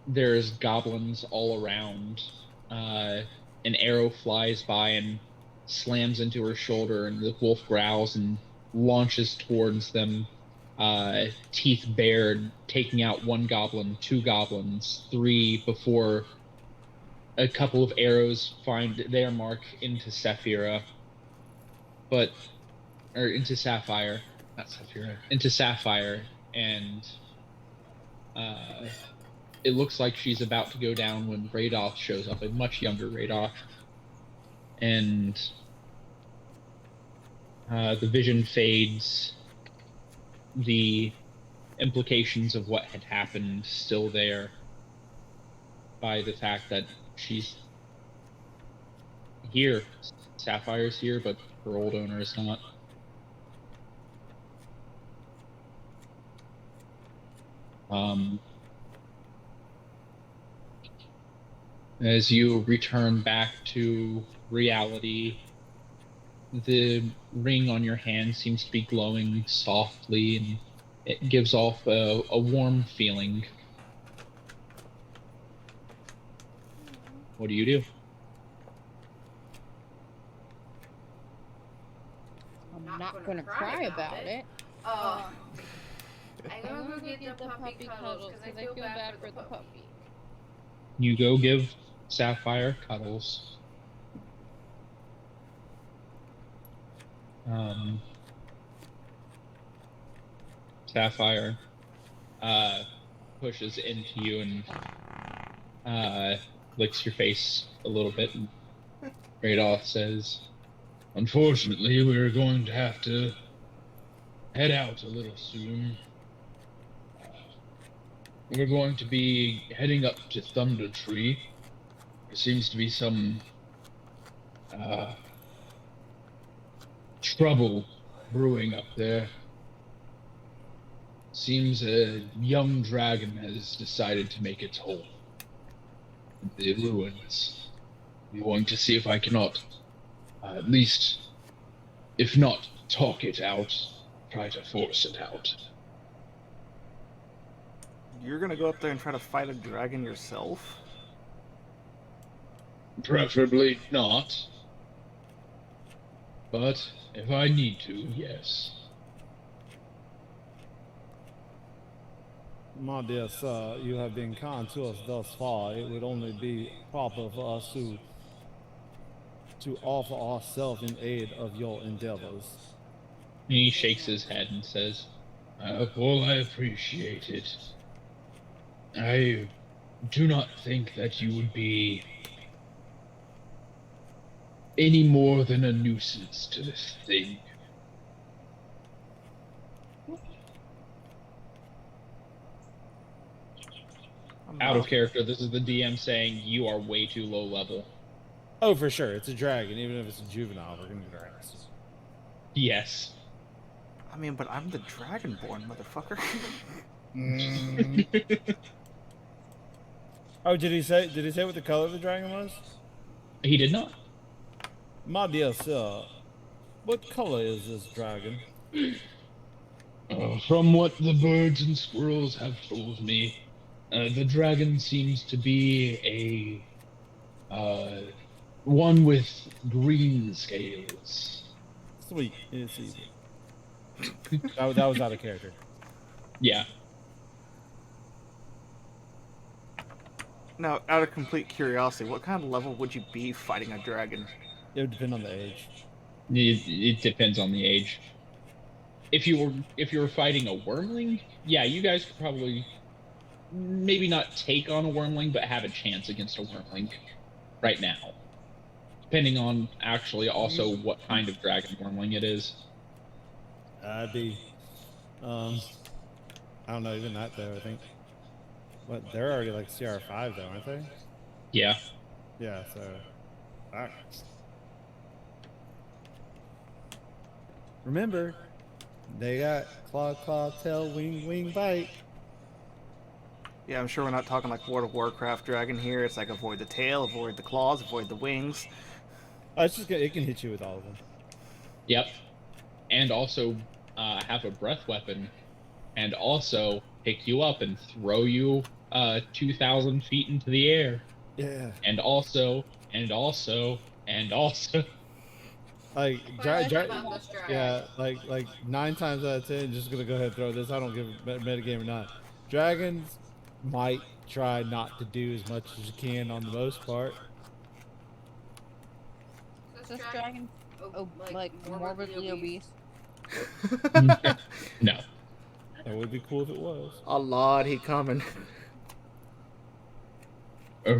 there's goblins all around. An arrow flies by and slams into her shoulder, and the wolf growls and launches towards them, teeth bared, taking out one goblin, two goblins, three, before a couple of arrows find their mark into Sapphire, into Sapphire, not Sapphire, into Sapphire, and it looks like she's about to go down when Radoth shows up, a much younger Radoth, and the vision fades. The implications of what had happened still there by the fact that she's here. Sapphire's here, but her old owner is not. As you return back to reality, the ring on your hand seems to be glowing softly, and It gives off a warm feeling. What do you do? I'm not gonna cry about it. I'm gonna go get the puppy cuddles because I feel bad for the puppy. You go give Sapphire cuddles. Sapphire pushes into you and licks your face a little bit. And Radolf says, Unfortunately, we're going to have to head out a little soon. We're going to be heading up to Thunder Tree. There seems to be some trouble brewing up there. Seems a young dragon has decided to make its home in the ruins. I'm going to see if I cannot, at least, if not talk it out, try to force it out. You're gonna go up there and try to fight a dragon yourself? Preferably not. But if I need to, yes. My dear sir, you have been kind to us thus far. It would only be proper for us to offer ourselves in aid of your endeavors. and he shakes his head and says, Well, I appreciate it. I do not think that you would be any more than a nuisance to this thing. out of character, this is the DM saying you are way too low level. Oh, for sure. It's a dragon. Even if it's a juvenile, we're going to dragons. Yes. I mean, but I'm the dragonborn, motherfucker. Oh, did he say what the color of the dragon was? He did not. My dear sir, what color is this dragon? From what the birds and squirrels have told me, the dragon seems to be a one with green scales. Sweet. It's easy. that was out of character. Yeah. Now, out of complete curiosity, what kind of level would you be fighting a dragon? It would depend on the age. It depends on the age. If you were fighting a wormling, yeah, you guys could probably maybe not take on a wormling, but have a chance against a wormling right now. Depending on actually also what kind of dragon wormling it is. I'd be, I don't know, even that though, I think. What, they're already like CR5 though, aren't they? Yeah. Yeah, so, alright. Remember, they got claw, claw, tail, wing, wing, bite. Yeah, I'm sure we're not talking like World of Warcraft dragon here. It's like avoid the tail, avoid the claws, avoid the wings. Oh, it's just it can hit you with all of them. Yep. And also have a breath weapon, and also pick you up and throw you 2,000 feet into the air. Yeah. And also. Like, About this dragon. yeah, like 9 times out of 10, just gonna go ahead and throw this. I don't give a metagame or not. Dragons might try not to do as much as you can on the most part. This dragon, like morbidly obese. No. That would be cool if it was. A lot he coming.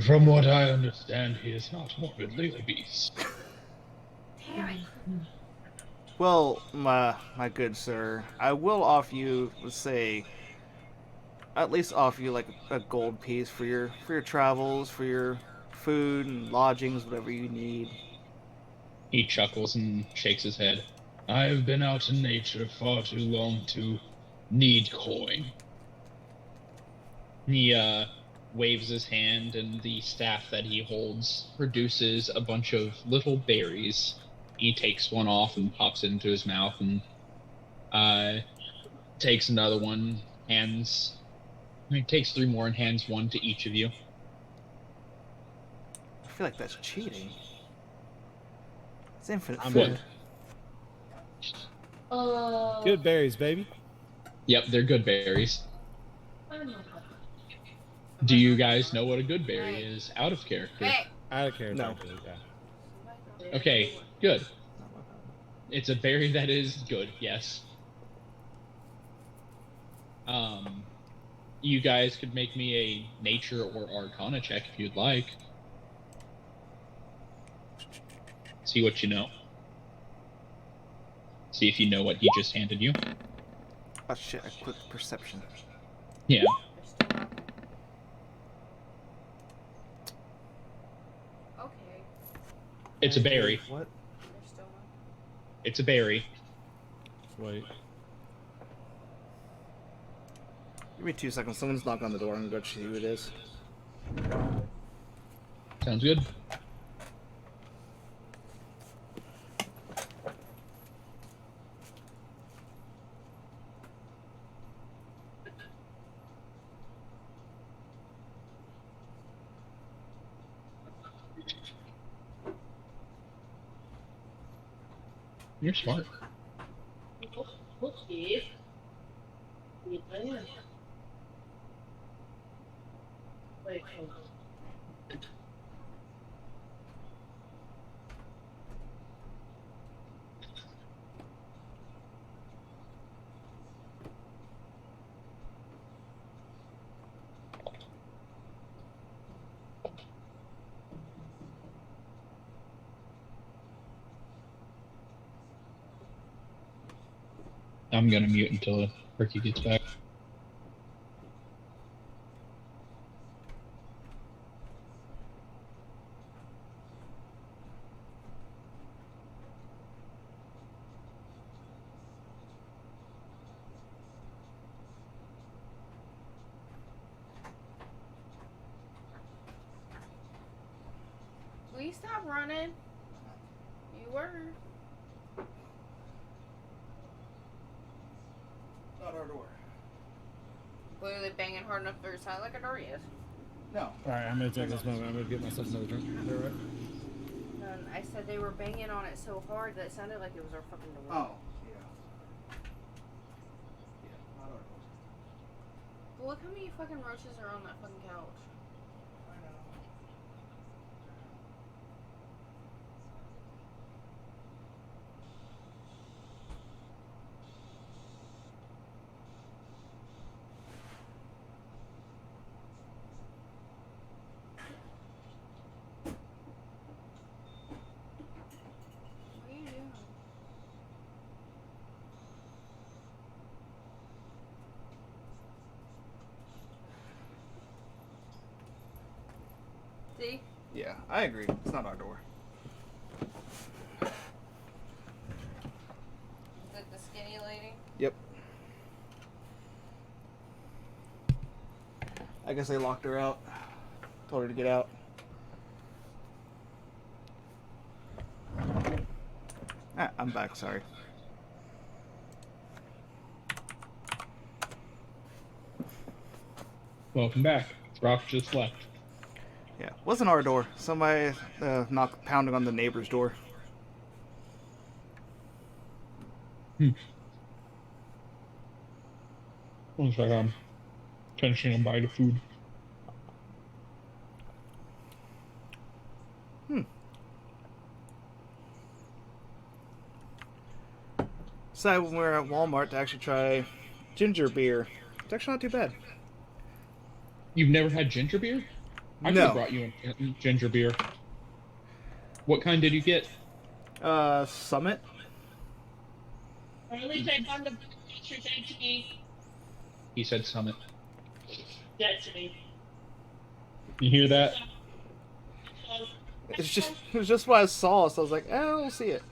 From what I understand, he is not morbidly obese. Well, my good sir, I will offer you, let's say, at least offer you like a gold piece for your travels, for your food and lodgings, whatever you need. He chuckles and shakes his head. I have been out in nature far too long to need coin. He waves his hand, and the staff that he holds produces a bunch of little berries. He takes one off and pops it into his mouth, and takes another one, he takes 3 more and hands 1 to each of you. I feel like that's cheating. It's infinite I'm food. Good berries, baby. Yep, they're good berries. Do you guys know what a good berry is out of character? Hey! Out of character. No. Yeah. Okay, good. It's a berry that is good, yes. You guys could make me a nature or arcana check if you'd like. See what you know. See if you know what he just handed you. Oh shit, I quick perception. Yeah. Okay. It's a berry. What? There's still one. It's a berry. Wait. Give me 2 seconds. Someone's knocking on the door. I'm gonna go see who it is. Sounds good. You're smart. I'm gonna mute until Ricky gets back. Will you stop running? You were. Not our door. Clearly banging hard enough for your side like a door is. No. All right, I'm gonna take this moment. I'm gonna get myself another drink. Is that right? No, I said they were banging on it so hard that it sounded like it was our fucking door. Oh. Yeah. Yeah, not our door. Well, look how many fucking roaches are on that fucking couch. I know. What are you doing? See? Yeah, I agree. It's not our door. Is it the skinny lady? Yep. I guess they locked her out. Told her to get out. Ah, I'm back, sorry. Welcome back. Brock just left. Yeah, wasn't our door. Somebody pounding on the neighbor's door. One second. I'm finishing a bite of food. Decided when we were at Walmart to actually try ginger beer. It's actually not too bad. You've never had ginger beer? I could No. have brought you a ginger beer. What kind did you get? Summit? He said Summit. That's me. You hear that? It was just what I saw, so I was like, we'll see it.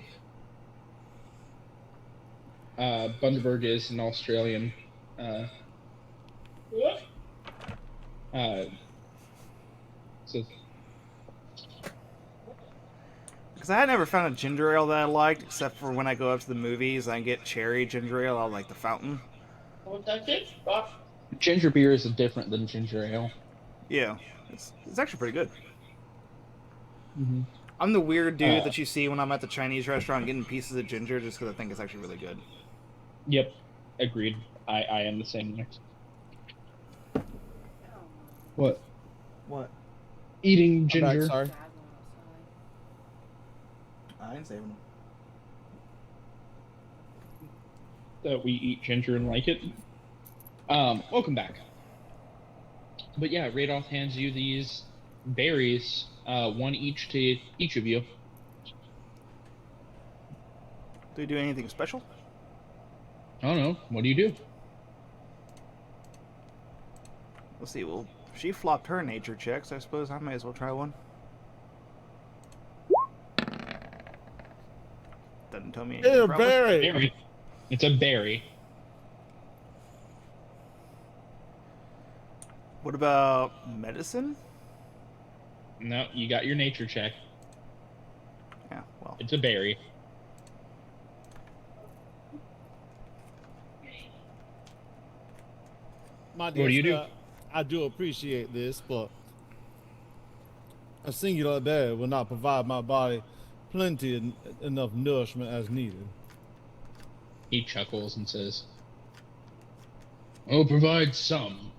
Bundaberg is an Australian. What? So Because I had never found a ginger ale that I liked, except for when I go up to the movies, I get cherry ginger ale out of, like, the fountain. What that's it? Fuck. Ginger beer is different than ginger ale. Yeah, it's actually pretty good. Mm-hmm. I'm the weird dude that you see when I'm at the Chinese restaurant getting pieces of ginger just because I think it's actually really good. Yep, agreed. I am the same way. What? What? Eating I'm back, ginger. sorry. I ain't saving them. That we eat ginger and like it. Welcome back. But yeah, Radolf hands you these berries, one each to each of you. Do we do anything special? I don't know. What do you do? Let's see. Well, she flopped her nature checks. I suppose I may as well try one. Doesn't tell me anything. Ew, probably. berry. Berry. It's a berry. What about medicine? No, you got your nature check. Yeah, well. It's a berry. My What do you do? I do appreciate this, but a singular berry will not provide my body enough nourishment as needed. He chuckles and says, "Oh, provide some."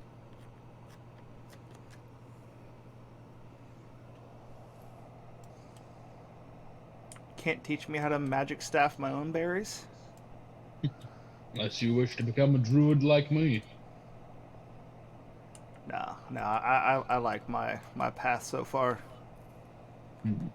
Can't teach me how to magic staff my own berries? Unless you wish to become a druid like me. No, I like my path so far. Hmm.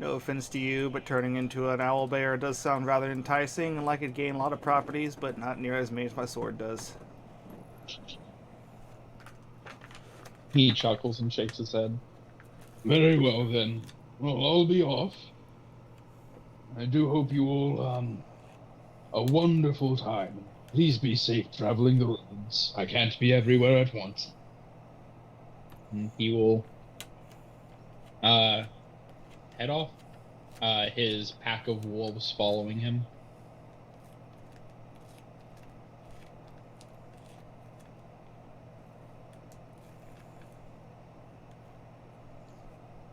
No offense to you, but turning into an owl bear does sound rather enticing, and like it gain a lot of properties, but not near as many as my sword does. He chuckles and shakes his head. Very well then. Well, I'll be off. I do hope you all, a wonderful time. Please be safe traveling the roads. I can't be everywhere at once. And he will, head off. His pack of wolves following him.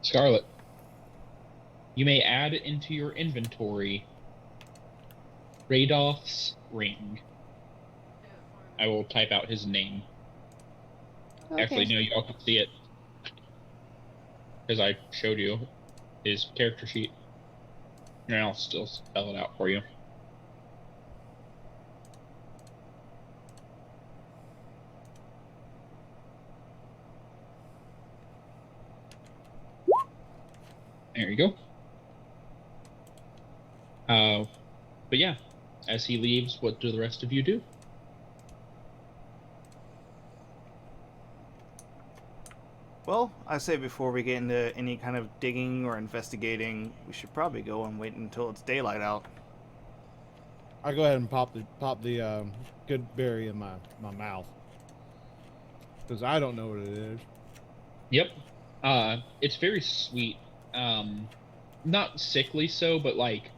Scarlet, you may add into your inventory Radolf's ring. I will type out his name. Okay. Actually, no, y'all can see it. Because I showed you his character sheet. And I'll still spell it out for you. There you go. But yeah, as he leaves, what do the rest of you do? Well, I say before we get into any kind of digging or investigating, we should probably go and wait until it's daylight out. I go ahead and pop the good berry in my mouth because I don't know what it is. Yep. It's very sweet. Not sickly so, but like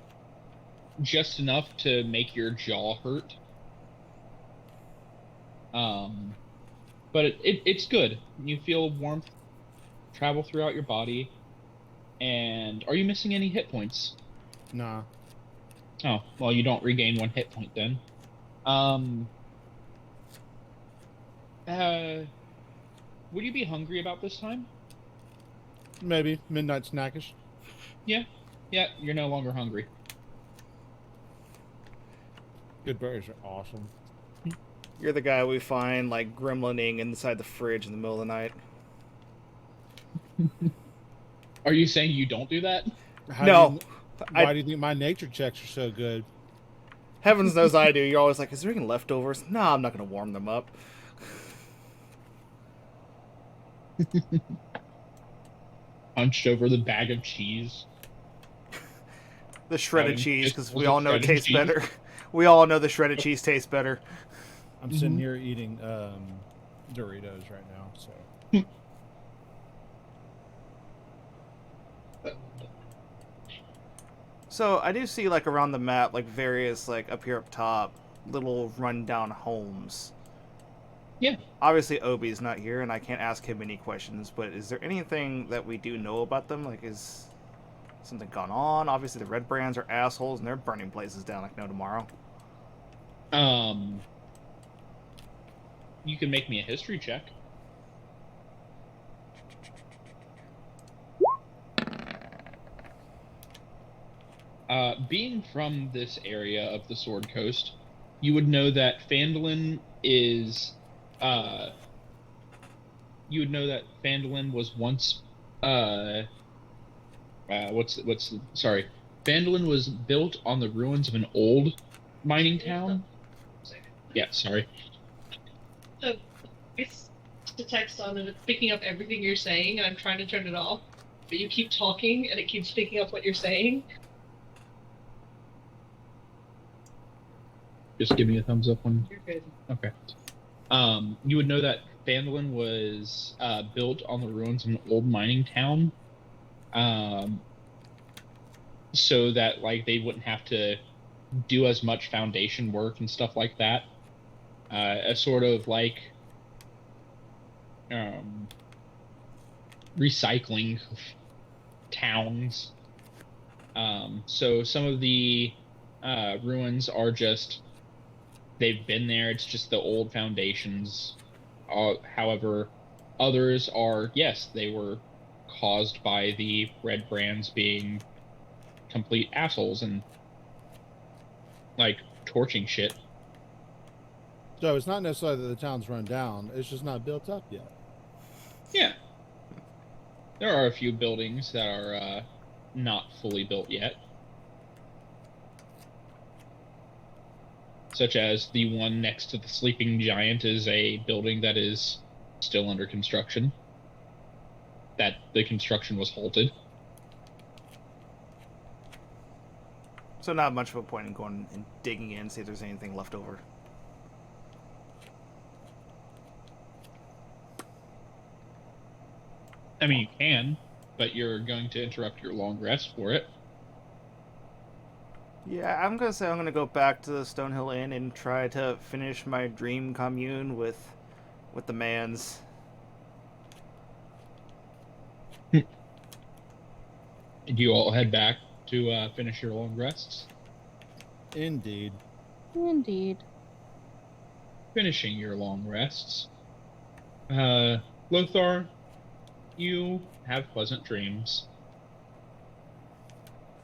just enough to make your jaw hurt. But it's good. You feel warmth travel throughout your body. And are you missing any hit points? Nah. Oh, well, you don't regain 1 hit point then. Would you be hungry about this time? Maybe midnight snackish. Yeah, you're no longer hungry. Good berries are awesome. You're the guy we find, like, gremlining inside the fridge in the middle of the night. Are you saying you don't do that? Why do you think my nature checks are so good? Heavens knows I do. You're always like, is there any leftovers? No, I'm not going to warm them up. Hunched over the bag of cheese. The shredded cheese, because we just all know it shredded tastes cheese. better. We all know the shredded cheese tastes better. I'm sitting here eating Doritos right now, so. So I do see like around the map, like various like up here up top, little rundown homes. Yeah. Obviously, Obi's not here, and I can't ask him any questions. But is there anything that we do know about them? Like, is something gone on? Obviously, the Red Brands are assholes, and they're burning places down like no tomorrow. You can make me a history check. Being from this area of the Sword Coast, you would know that Phandalin is, you would know that Phandalin was once, sorry. Phandalin was built on the ruins of an old mining town. Yeah, sorry. It's the text on and it's picking up everything you're saying, and I'm trying to turn it off, but you keep talking and it keeps picking up what you're saying. Just give me a thumbs up when... You're good. Okay. You would know that Phandalin was built on the ruins of an old mining town, so that like they wouldn't have to do as much foundation work and stuff like that. A sort of like recycling of towns. So some of the ruins are just, they've been there, it's just the old foundations. However, others are, yes, they were caused by the Red Brands being complete assholes and like torching shit. So it's not necessarily that the town's run down, it's just not built up yet. Yeah. There are a few buildings that are not fully built yet. Such as the one next to the Sleeping Giant is a building that is still under construction. That the construction was halted. So not much of a point in going and digging in, see if there's anything left over. I mean, you can, but you're going to interrupt your long rest for it. Yeah, I'm gonna say I'm gonna go back to the Stonehill Inn and try to finish my dream commune with the mans. Do you all head back to finish your long rests? Indeed. Indeed. Finishing your long rests. Lothar, you have pleasant dreams.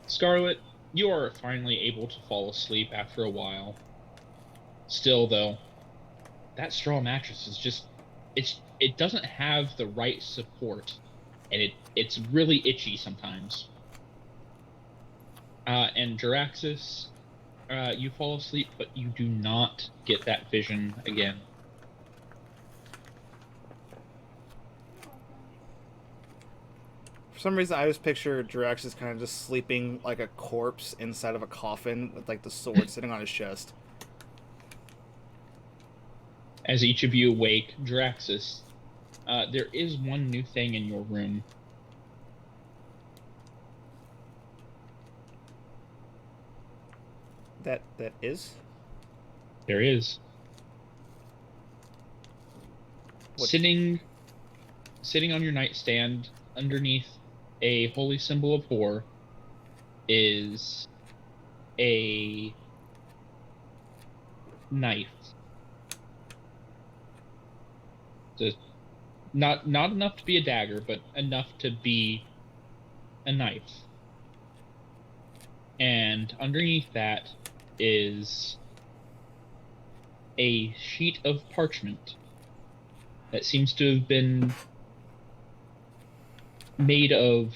Scarlet, you are finally able to fall asleep after a while. Still, though, that straw mattress is just, it doesn't have the right support, and it's really itchy sometimes. And Jaraxxus, you fall asleep, but you do not get that vision again. For some reason, I just picture Jaraxxus kind of just sleeping like a corpse inside of a coffin with like the sword sitting on his chest. As each of you awake, Jaraxxus, there is one new thing in your room. That is? There is. What? Sitting on your nightstand underneath a holy symbol of horror is a knife. Just not enough to be a dagger, but enough to be a knife. And underneath that is a sheet of parchment that seems to have been made of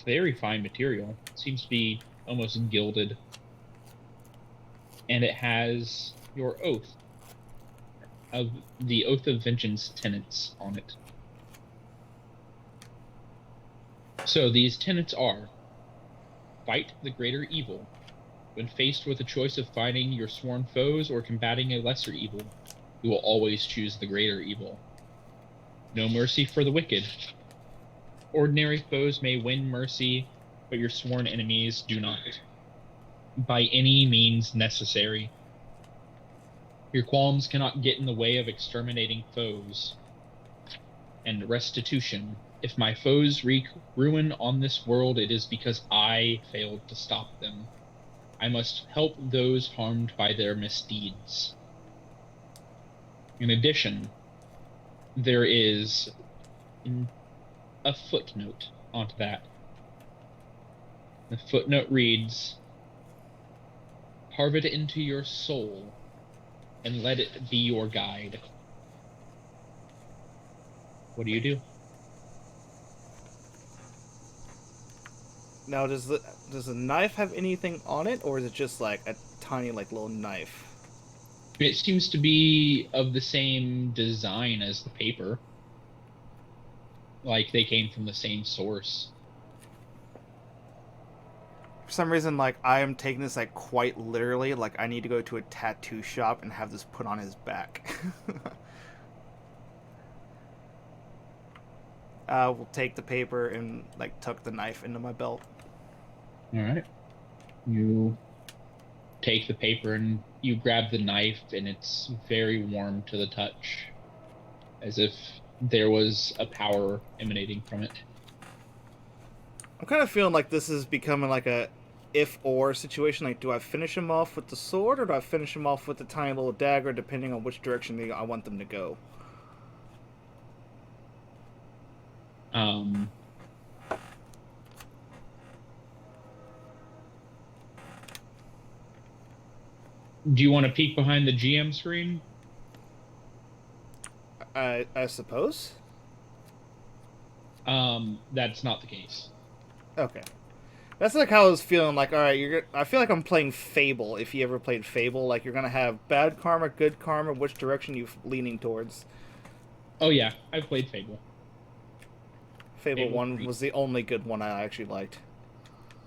very fine material. It seems to be almost gilded. And it has your oath of the Oath of Vengeance tenets on it. So these tenets are: fight the greater evil. When faced with a choice of fighting your sworn foes or combating a lesser evil, you will always choose the greater evil. No mercy for the wicked. Ordinary foes may win mercy, but but your sworn enemies do not. By any means necessary. Your qualms cannot get in the way of exterminating foes. And restitution. If my foes wreak ruin on this world, it is because I failed to stop them. I must help those harmed by their misdeeds. In addition, there is a footnote onto that. The footnote reads, carve it into your soul and let it be your guide. What do you do? Now, does the knife have anything on it, or is it just like a tiny, like, little knife? It seems to be of the same design as the paper. Like they came from the same source. For some reason, like, I am taking this, like, quite literally. Like, I need to go to a tattoo shop and have this put on his back. We'll take the paper and, like, tuck the knife into my belt. Alright. You take the paper and you grab the knife, and it's very warm to the touch. As if there was a power emanating from it. I'm kind of feeling like this is becoming like a if-or situation. Like, do I finish him off with the sword, or do I finish him off with the tiny little dagger, depending on which direction I want them to go? Do you want to peek behind the GM screen? I suppose. That's not the case. Okay. That's like how I was feeling. Like, all right, I feel like I'm playing Fable. If you ever played Fable, like, you're gonna have bad karma, good karma. Which direction you leaning towards? Oh yeah, I've played Fable. Fable 1 was the only good one I actually liked.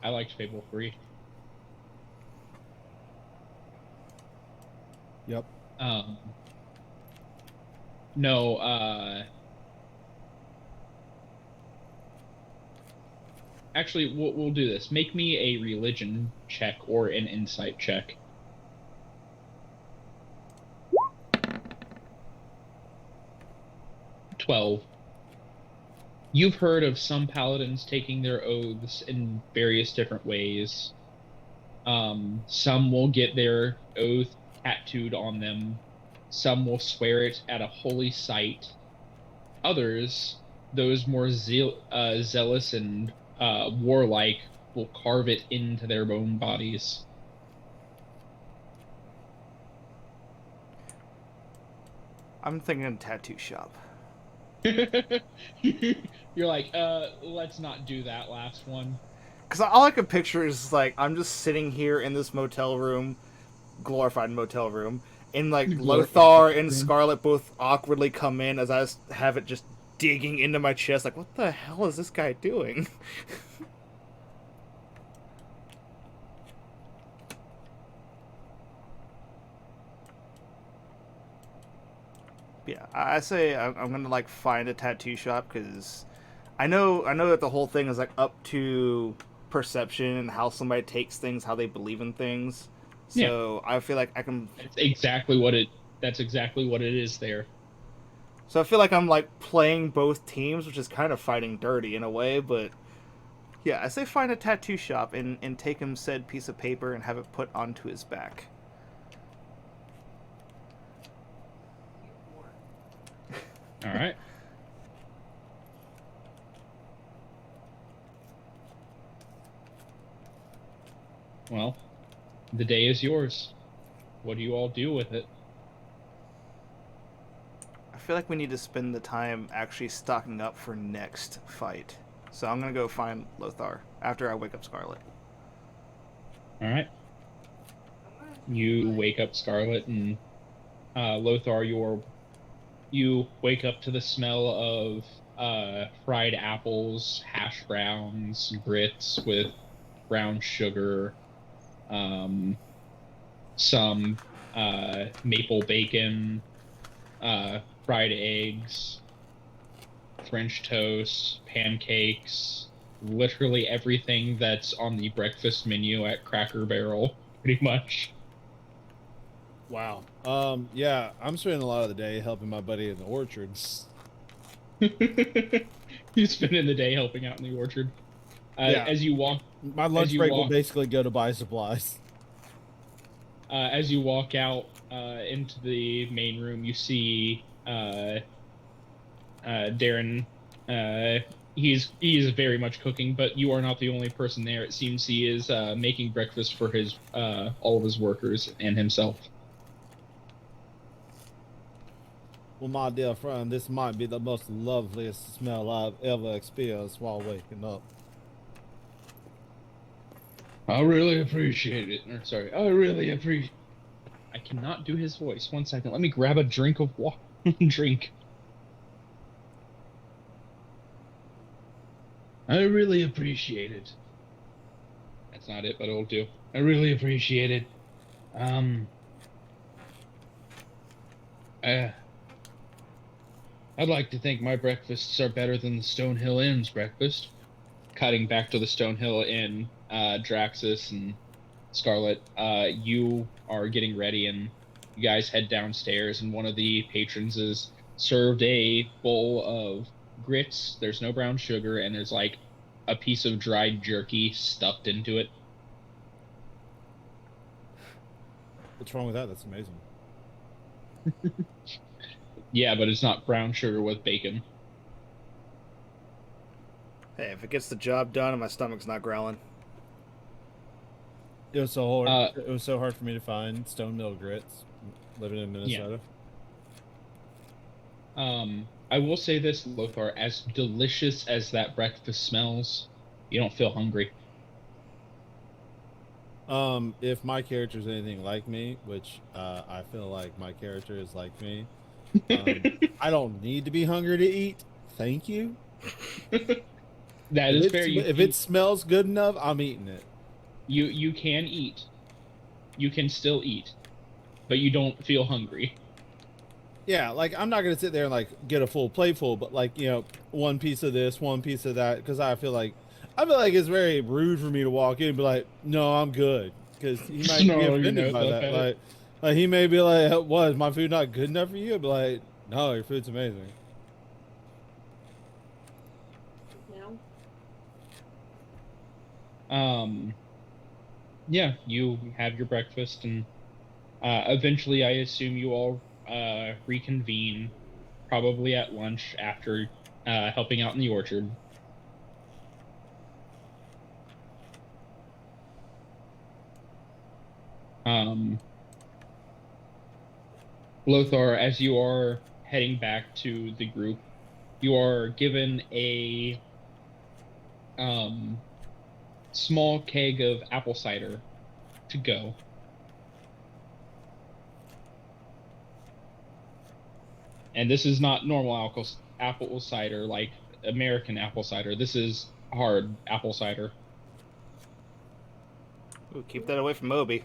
I liked Fable 3. Yep. No, actually, we'll do this. Make me a religion check or an insight check. $12. You've heard of some paladins taking their oaths in various different ways. Some will get their oath tattooed on them. Some will swear it at a holy site. Others, those more zealous and warlike, will carve it into their own bodies. I'm thinking tattoo shop. You're like, let's not do that last one. Because all I could picture is, like, I'm just sitting here in this motel room, glorified motel room, and, like, Lothar and Scarlet both awkwardly come in as I have it just digging into my chest. Like, what the hell is this guy doing? Yeah, I say I'm gonna, like, find a tattoo shop, because I know that the whole thing is, like, up to perception and how somebody takes things, how they believe in things. So yeah. I feel like I can. That's exactly what it is there. So I feel like I'm, like, playing both teams, which is kind of fighting dirty in a way, but yeah, I say find a tattoo shop and take him said piece of paper and have it put onto his back. All right. Well, the day is yours. What do you all do with it? I feel like we need to spend the time actually stocking up for next fight. So I'm going to go find Lothar after I wake up Scarlet. All right. You wake up Scarlet, and Lothar, you wake up to the smell of fried apples, hash browns, grits with brown sugar, some maple bacon, fried eggs, French toast, pancakes, literally everything that's on the breakfast menu at Cracker Barrel, pretty much. Wow. Yeah, I'm spending a lot of the day helping my buddy in the orchards. You spending the day helping out in the orchard. Yeah. As you walk, My lunch break will basically go to buy supplies. As you walk out into the main room, you see Darren. He is very much cooking, but you are not the only person there. It seems he is making breakfast for his all of his workers and himself. Well, my dear friend, this might be the most loveliest smell I've ever experienced while waking up. I really appreciate it. Or, sorry, I really appreciate. I cannot do his voice. 1 second. Let me grab a drink of water. Drink. I really appreciate it. That's not it, but it'll do. I really appreciate it. I'd like to think my breakfasts are better than the Stonehill Inn's breakfast. Cutting back to the Stonehill Inn, Draxus and Scarlet, you are getting ready, and you guys head downstairs, and one of the patrons is served a bowl of grits. There's no brown sugar, and there's like a piece of dried jerky stuffed into it. What's wrong with that? That's amazing. Yeah, but it's not brown sugar with bacon. Hey, if it gets the job done and my stomach's not growling. It was so hard. It was so hard for me to find stone mill grits living in Minnesota. Yeah. I will say this, Lothar, as delicious as that breakfast smells, you don't feel hungry. If my character is anything like me, which I feel like my character is like me, I don't need to be hungry to eat. Thank you. That is fair. If it smells good enough, I'm eating it. You can eat. You can still eat, but you don't feel hungry. Yeah, like I'm not gonna sit there and like get a full plateful, but like, you know, one piece of this, one piece of that, because I feel like it's very rude for me to walk in and be like, no, I'm good, because he might be offended by that. Like he may be like, what, is my food not good enough for you? I'd be like, no, your food's amazing. Yeah, you have your breakfast, and eventually I assume you all reconvene, probably at lunch after helping out in the orchard. Lothar, as you are heading back to the group, you are given a small keg of apple cider to go. And this is not normal apple cider like American apple cider. This is hard apple cider. Ooh, keep that away from Moby.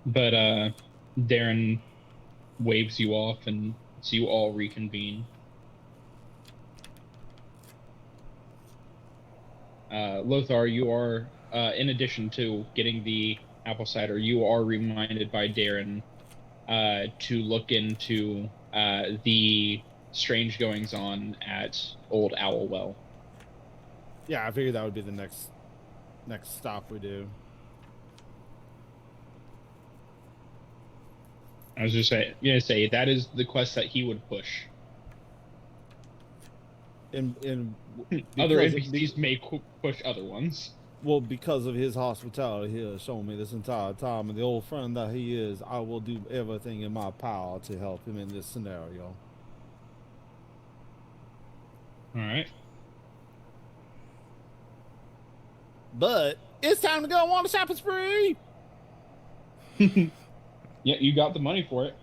But Darren waves you off, and so you all reconvene. Lothar, you are, in addition to getting the apple cider, you are reminded by Darren to look into the strange goings on at Old Owl Well. Yeah, I figured that would be the next stop we do. I was just gonna say that is the quest that he would push. In other NPCs may push other ones. Well, because of his hospitality he has shown me this entire time, and the old friend that he is, I will do everything in my power to help him in this scenario. All right. But it's time to go on a shopping spree. Yeah, you got the money for it.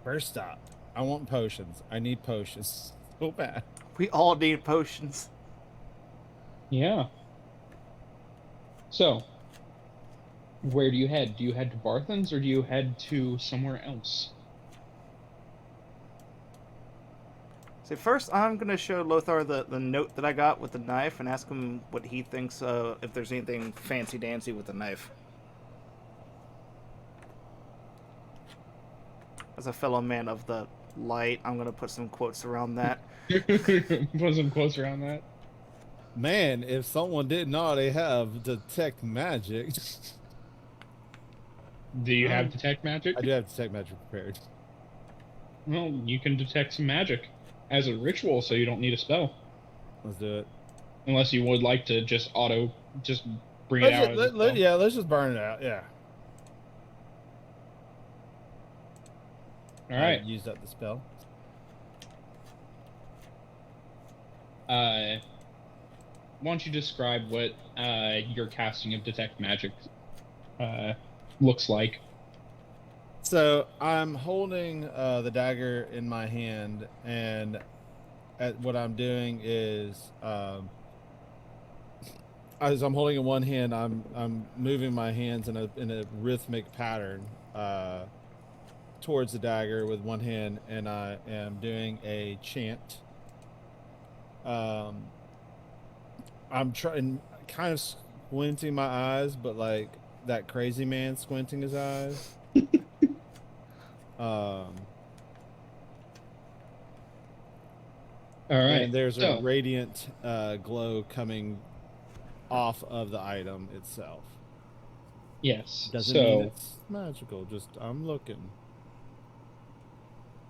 First stop. I want potions. I need potions so bad. We all need potions. Yeah. So, Where do you head? Do you head to Barthen's or do you head to somewhere else? So first, I'm gonna show Lothar the note that I got with the knife and ask him what he thinks. If there's anything fancy dancy with the knife. As a fellow man of the light, I'm gonna put some quotes around that. Put some quotes around that. Man, if someone didn't already have detect magic, Do you have detect magic? I do have detect magic prepared. Well, you can detect some magic as a ritual, so you don't need a spell. Let's do it. Unless you would like to just bring it out. Yeah, let's just burn it out. Yeah. All right. Use up the spell. Why don't you describe what your casting of detect magic looks like? So I'm holding the dagger in my hand, and what I'm doing is, as I'm holding in one hand, I'm moving my hands in a rhythmic pattern towards the dagger with one hand, and I am doing a chant. I'm trying, kind of squinting my eyes, but like that crazy man squinting his eyes. All right. And there's a radiant glow coming off of the item itself. Yes. Doesn't mean it's magical. Just I'm looking.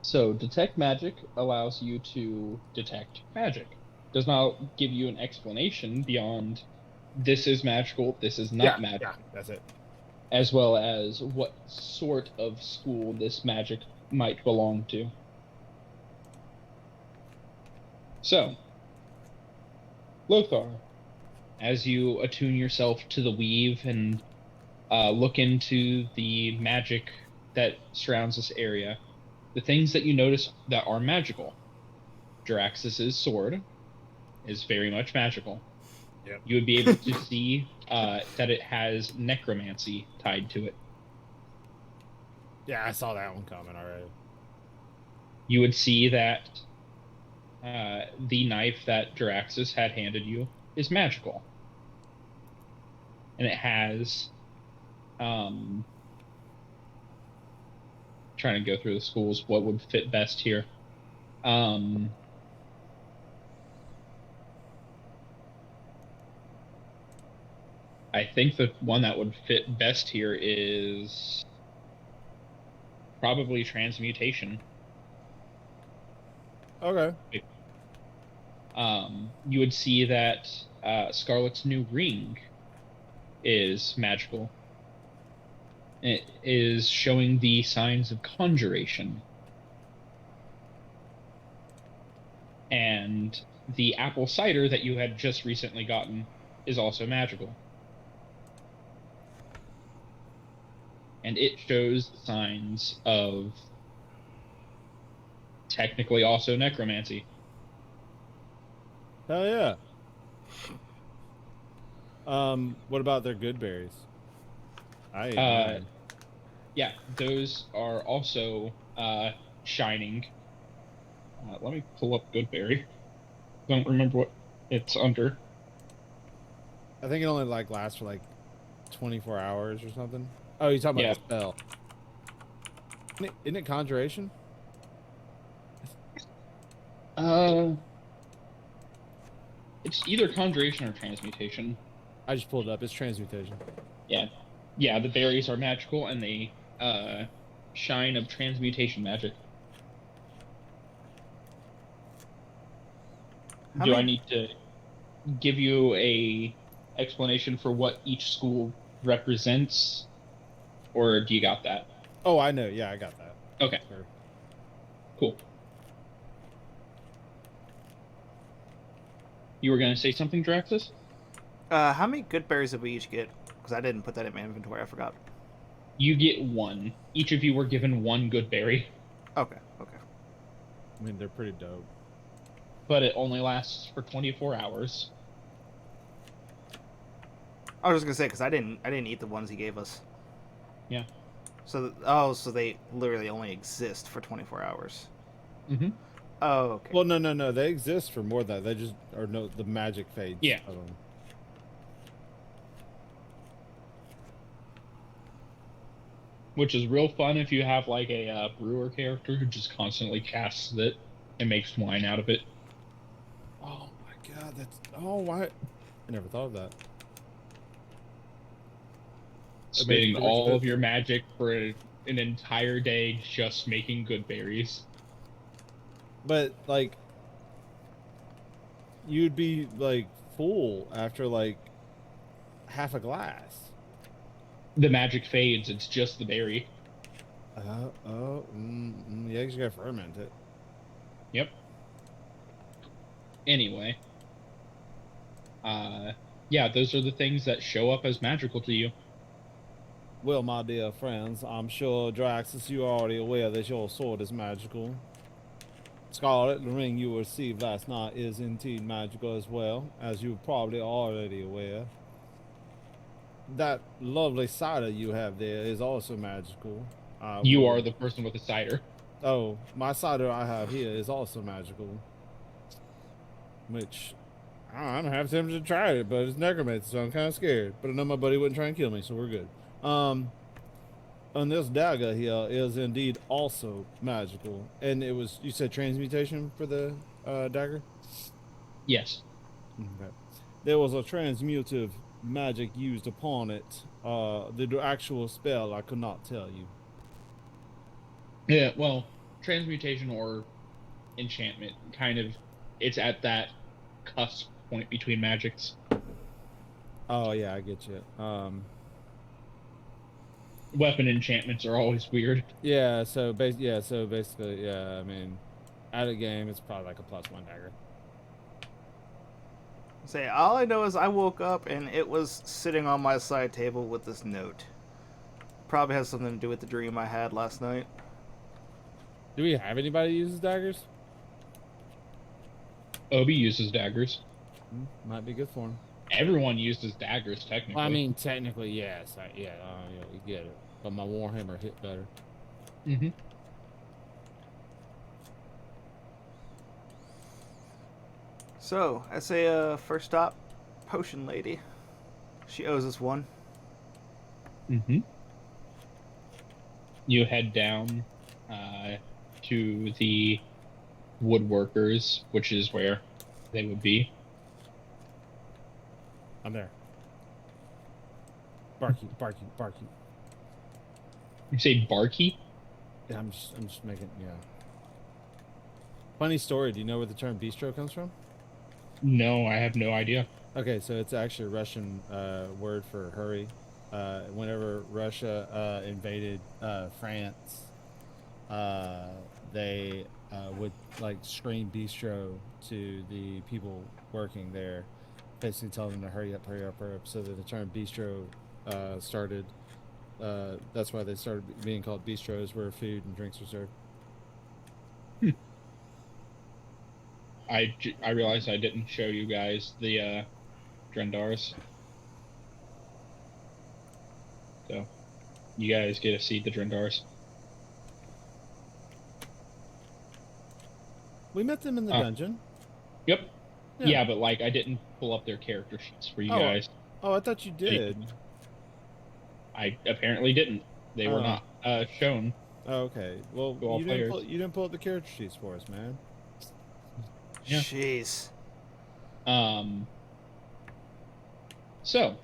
So detect magic allows you to detect magic. Does not give you an explanation beyond this is magical, this is not magical. Yeah, that's it. As well as what sort of school this magic might belong to. So, Lothar, as you attune yourself to the weave and look into the magic that surrounds this area, the things that you notice that are magical. Jaraxxus's sword is very much magical. Yep. You would be able to see that it has necromancy tied to it. Yeah, I saw that one coming already. You would see that the knife that Jaraxxus had handed you is magical. And it has... trying to go through the schools, what would fit best here. I think the one that would fit best here is probably transmutation. Okay. You would see that Scarlet's new ring is magical. It is showing the signs of conjuration. And the apple cider that you had just recently gotten is also magical. And it shows signs of technically also necromancy. Hell yeah. What about their good berries? Yeah, those are also shining. Let me pull up Goodberry. Don't remember what it's under. I think it only lasts for 24 hours or something. Oh, you're talking about the spell. Isn't it conjuration? It's either conjuration or transmutation. I just pulled it up. It's transmutation. Yeah, the berries are magical and they shine of transmutation magic. I need to give you a explanation for what each school represents, or do you got that? Oh, I know. Yeah, I got that. Okay. Sure. Cool. You were going to say something, Draxus? How many good berries did we each get? Because I didn't put that in my inventory. I forgot. You get one. Each of you were given one good berry. Okay. I mean, they're pretty dope. But it only lasts for 24 hours. I was just gonna say because I didn't eat the ones he gave us. Yeah. So they literally only exist for 24 hours. Mm-hmm. Oh, okay. Well, no. They exist for more than that. They just are the magic fades. Yeah. Of them. Which is real fun if you have like a brewer character who just constantly casts it and makes wine out of it. Oh my god, why? I never thought of that. Spending all of your magic for an entire day just making good berries. But like, you'd be like full after like half a glass. The magic fades. It's just the berry. Yeah, you gotta ferment it. Yep. Anyway. Yeah, those are the things that show up as magical to you. Well, my dear friends, I'm sure, Draxus, you are already aware that your sword is magical. Scarlet, the ring you received last night is indeed magical as well, as you're probably already aware. That lovely cider you have there is also magical. You are the person with the cider. Oh, my cider I have here is also magical. Which, I'm half tempted to try it, but it's necromancy, so I'm kind of scared. But I know my buddy wouldn't try and kill me, so we're good. And this dagger here is indeed also magical. And it was, you said transmutation for the dagger? Yes. Okay. There was a transmutive magic used upon it. The actual spell I could not tell you. Yeah, well, transmutation or enchantment, kind of, it's at that cusp point between magics. Oh yeah, I get you. Weapon enchantments are always weird. Yeah, so basically, yeah, I mean, at a game, it's probably like a +1 dagger. Say, all I know is I woke up and it was sitting on my side table with this note. Probably has something to do with the dream I had last night. Do we have anybody who uses daggers? Obi uses daggers. Might be good for him. Everyone uses daggers, technically. Well, I mean, technically, yes. Yeah, we get it. But my Warhammer hit better. Mm-hmm. So, I say, first stop, Potion Lady. She owes us one. Mm-hmm. You head down to the woodworkers, which is where they would be. I'm there. Barky. You say barky? Yeah, I'm just making, yeah. Funny story, do you know where the term bistro comes from? No, I have no idea. Okay, so it's actually a Russian word for hurry. Whenever Russia invaded France, they would like scream bistro to the people working there, basically telling them to hurry up, so that the term bistro started. That's why they started being called bistros, where food and drinks are served. I realized I didn't show you guys the Drendars. So, you guys get to see the Drendars. We met them in the dungeon. Yep. Yeah, but like I didn't pull up their character sheets for you guys. Oh, I thought you did. I apparently didn't. They were not shown. Oh, okay. Well, you didn't pull up the character sheets for us, man. Yeah. Jeez. So,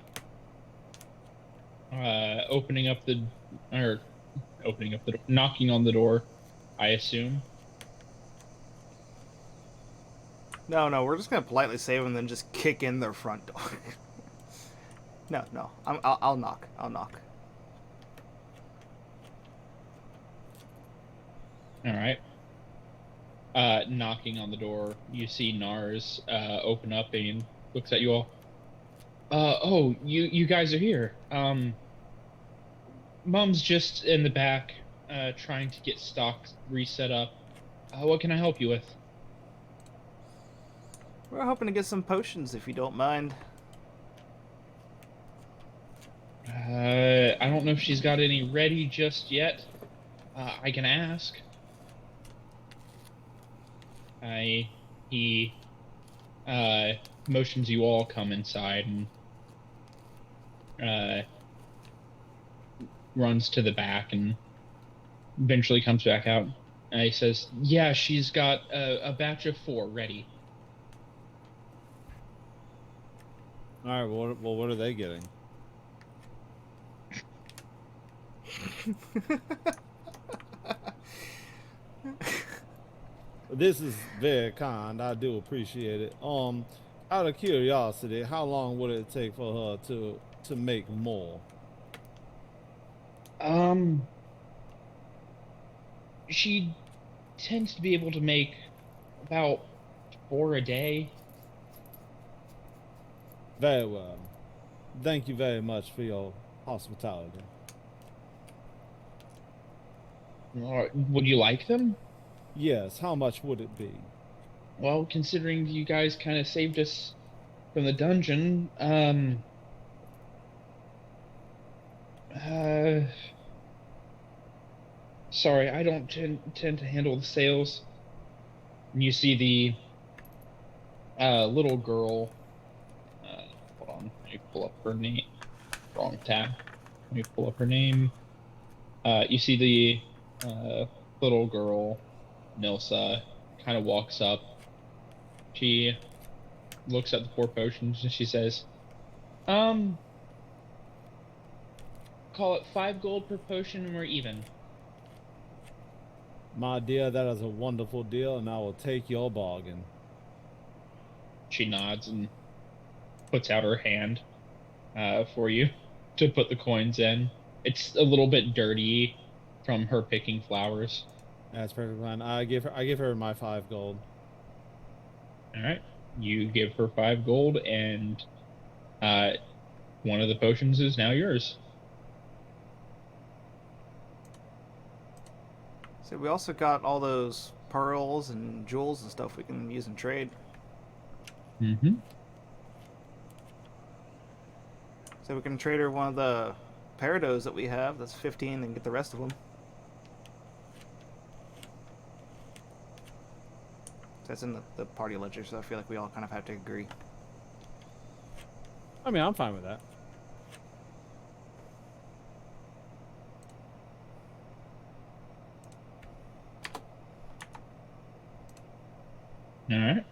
knocking on the door, I assume. No, we're just gonna politely save them and then just kick in their front door. No, I'll knock. I'll knock. All right. Knocking on the door, you see Nars open up and looks at you all. Oh, you guys are here. Mom's just in the back, trying to get stock reset up. What can I help you with? We're hoping to get some potions, if you don't mind. I don't know if she's got any ready just yet. I can ask. He motions you all come inside and runs to the back and eventually comes back out. He says, "Yeah, she's got a batch of 4 ready." All right. Well, what are they getting? This is very kind. I do appreciate it. Out of curiosity, how long would it take for her to make more? She tends to be able to make about 4 a day. Very well. Thank you very much for your hospitality. Would you like them? Yes. How much would it be? Well, considering you guys kind of saved us from the dungeon, sorry, I don't tend to handle the sales. And you see the little girl. Hold on, let me pull up her name. Wrong tab. Let me pull up her name. You see the little girl, Nilsa, kind of walks up. She looks at the 4 potions and she says, "Call it 5 gold per potion and we're even." My dear, that is a wonderful deal, and I will take your bargain. She nods and puts out her hand for you to put the coins in. It's a little bit dirty from her picking flowers. That's perfectly fine. I give her my 5 gold. All right, you give her 5 gold, and one of the potions is now yours. So we also got all those pearls and jewels and stuff we can use in trade. Mm-hmm. So we can trade her one of the Parados that we have. That's 15 and get the rest of them. That's in the party ledger, so I feel like we all kind of have to agree. I mean, I'm fine with that. All right.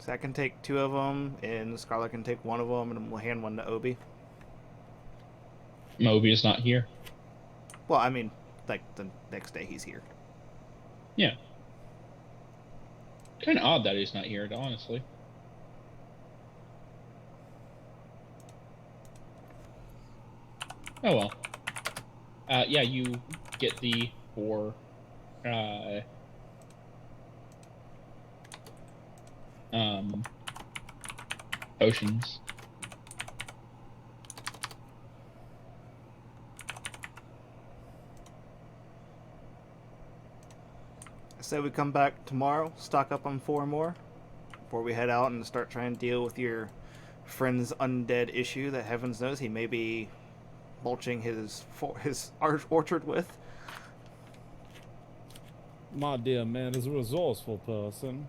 So I can take 2 of them, and Scarlet can take 1 of them, and we'll hand 1 to Obi. Moby is not here. Well, I mean, like the next day he's here. Yeah. Kind of odd that he's not here, honestly. Oh well. Yeah, you get the 4 potions. I say we come back tomorrow, stock up on 4 more, before we head out and start trying to deal with your friend's undead issue that heavens knows he may be mulching his orchard with. My dear man is a resourceful person.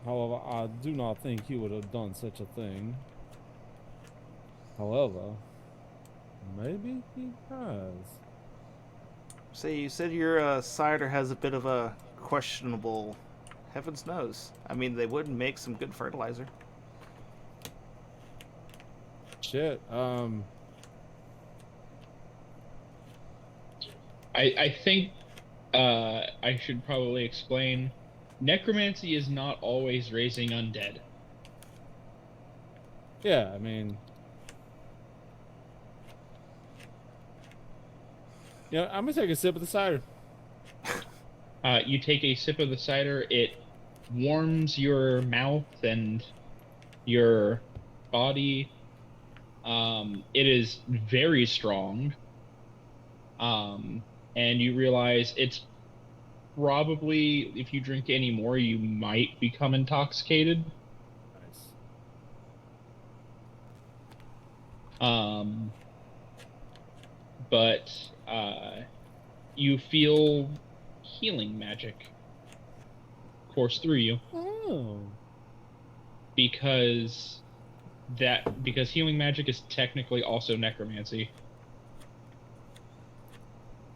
However, I do not think he would have done such a thing. However, maybe he has. Say, you said your cider has a bit of a questionable... Heavens knows. I mean, they would make some good fertilizer. Shit, I think I should probably explain. Necromancy is not always raising undead. yeah, I mean... Yeah, I'm gonna take a sip of the cider. You take a sip of the cider, it warms your mouth and your body. It is very strong. And you realize it's probably, if you drink any more, you might become intoxicated. Nice. But you feel healing magic course through you Oh. because healing magic is technically also necromancy.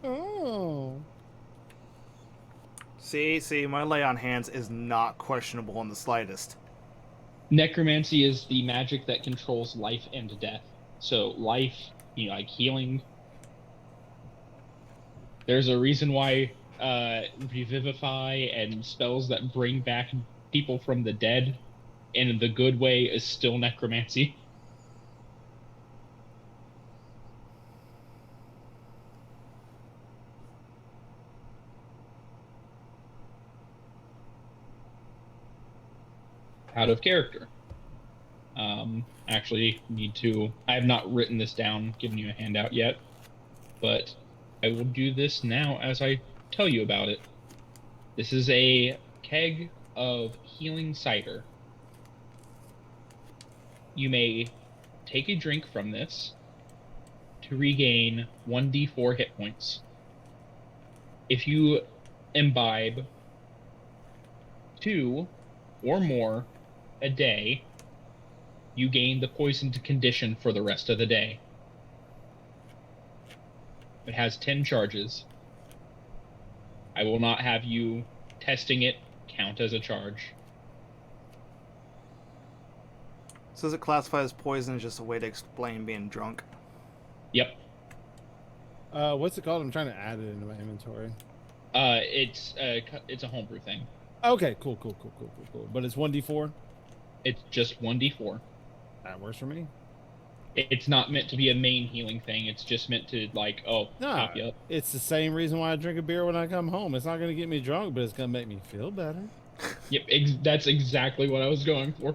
Oh. See, my lay on hands is not questionable in the slightest. Necromancy is the magic that controls life and death. So life, like healing. There's a reason why revivify and spells that bring back people from the dead in the good way is still necromancy. Out of character. Actually I have not written this down, given you a handout yet, but I will do this now as I tell you about it. This is a keg of healing cider. You may take a drink from this to regain 1d4 hit points. If you imbibe 2 or more a day, you gain the poisoned condition for the rest of the day. It has 10 charges. I will not have you testing it count as a charge. So is it classified as poison, just a way to explain being drunk? Yep. What's it called? I'm trying to add it into my inventory. It's a homebrew thing. Okay, cool. But it's 1d4? It's just 1d4. That works for me. It's not meant to be a main healing thing. It's just meant to, top you up. It's the same reason why I drink a beer when I come home. It's not going to get me drunk, but it's going to make me feel better. Yep, that's exactly what I was going for.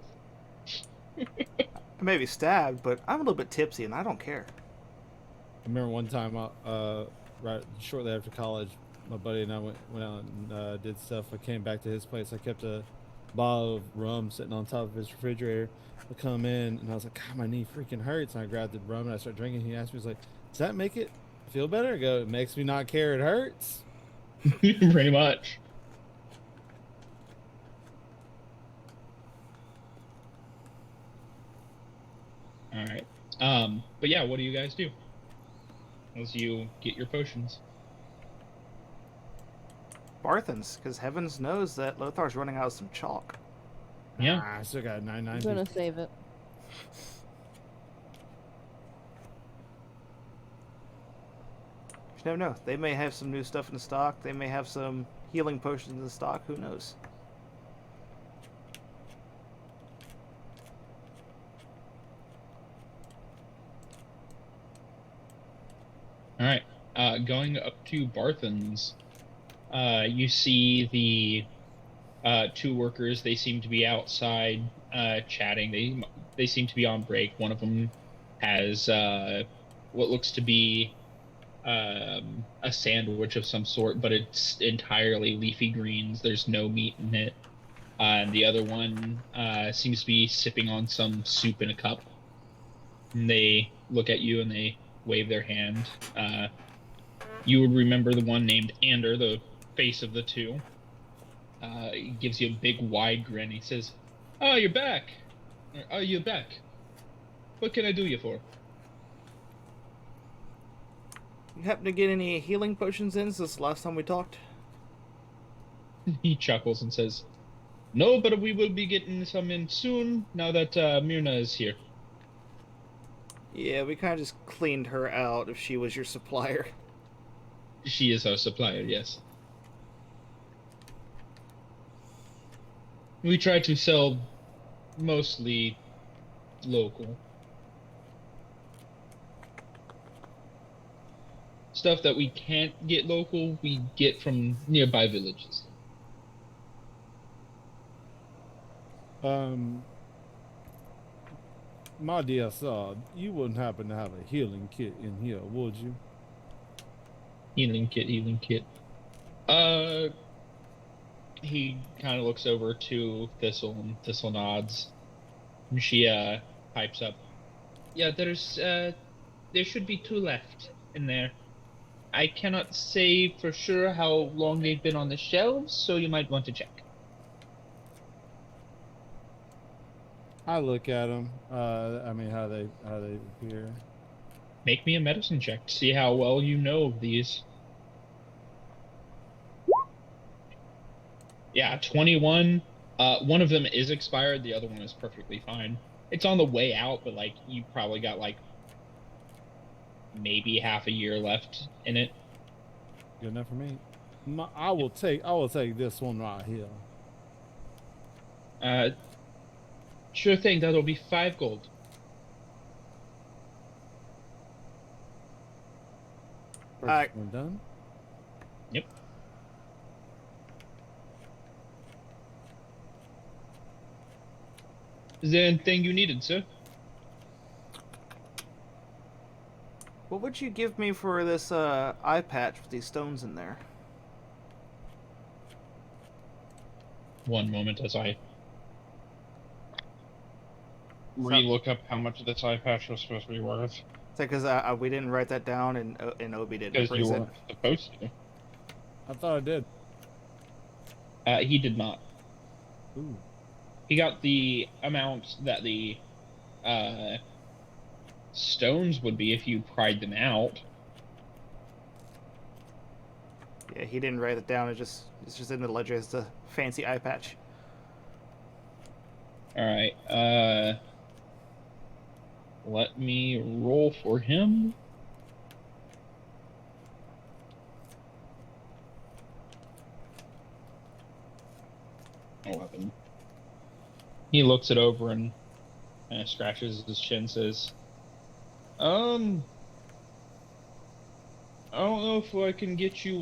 I may be stabbed, but I'm a little bit tipsy, and I don't care. I remember one time, right shortly after college, my buddy and I went out and did stuff. I came back to his place. I kept a bottle of rum sitting on top of his refrigerator. I come in, and I was like, God, my knee freaking hurts. And I grabbed the rum, and I started drinking. He asked me, he's like, does that make it feel better? I go, it makes me not care it hurts. Pretty much. All right. But yeah, what do you guys do as you get your potions? Barthens, because heavens knows that Lothar's running out of some chalk. Yeah. I still got 990. I'm gonna save it. You never know. They may have some new stuff in the stock. They may have some healing potions in the stock. Who knows? All right. Going up to Barthen's, you see the 2 workers. They seem to be outside chatting. They seem to be on break. One of them has what looks to be a sandwich of some sort, but it's entirely leafy greens. There's no meat in it. And the other one seems to be sipping on some soup in a cup. And they look at you and they wave their hand. You would remember the one named Ander, the face of the 2. He gives you a big wide grin. He says, "Oh, you're back. Oh, you're back. What can I do you for?" You happen to get any healing potions in since the last time we talked? He chuckles and says, "No, but we will be getting some in soon, now that Myrna is here." Yeah, we kind of just cleaned her out if she was your supplier. She is our supplier, yes. We try to sell mostly local. Stuff that we can't get local, we get from nearby villages. My dear sir, you wouldn't happen to have a healing kit in here, would you? Healing kit. He kind of looks over to Thistle, and Thistle nods. And she pipes up, Yeah, there should be 2 left in there. I cannot say for sure how long they've been on the shelves, so you might want to check. I look at them. I mean, how they appear. Make me a medicine check to see how well you know of these. Yeah, 21. One of them is expired. The other one is perfectly fine. It's on the way out, but like you probably got like maybe half a year left in it. Good enough for me. I will take this one right here. Sure thing. That'll be 5 gold. First one done. Yep. Is there anything you needed, sir? What would you give me for this eye patch with these stones in there? One moment as I re-look up how much this eye patch was supposed to be worth. Because we didn't write that down, and Obi didn't. Because you weren't supposed to. I thought I did. He did not. Ooh. He got the amount that the stones would be if you pried them out. Yeah, he didn't write it down. It's just in the ledger as the fancy eye patch. All right. Let me roll for him. $11. He looks it over and kind of scratches his chin, says, I don't know if I can get you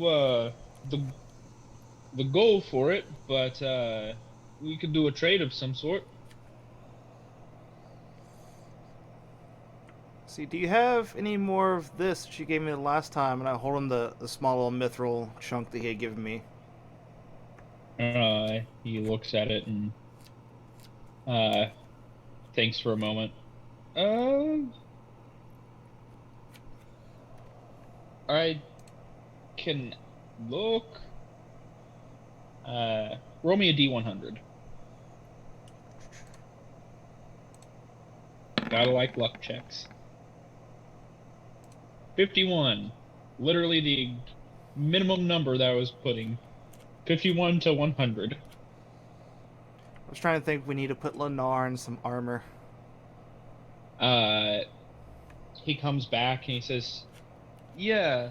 the gold for it, but we could do a trade of some sort. See, do you have any more of this that you gave me the last time? And I hold him the small little mithril chunk that he had given me. He looks at it and thinks for a moment. I can look. Roll me a D100. Gotta like luck checks. 51. Literally the minimum number that I was putting. 51 to 100. I was trying to think. We need to put Lennar in some armor. He comes back and he says, yeah,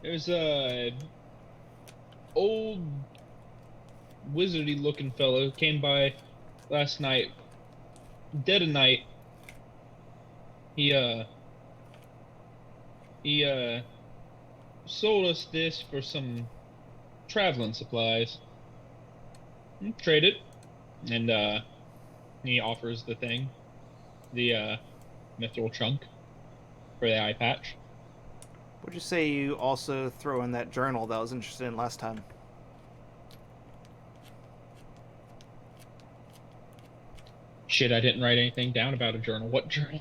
there's a old wizardy looking fellow who came by last night, dead of night. He sold us this for some traveling supplies. Trade it. And he offers the thing, the mithril chunk for the eye patch. Would you say you also throw in that journal that I was interested in last time? Shit, I didn't write anything down about a journal. What journal?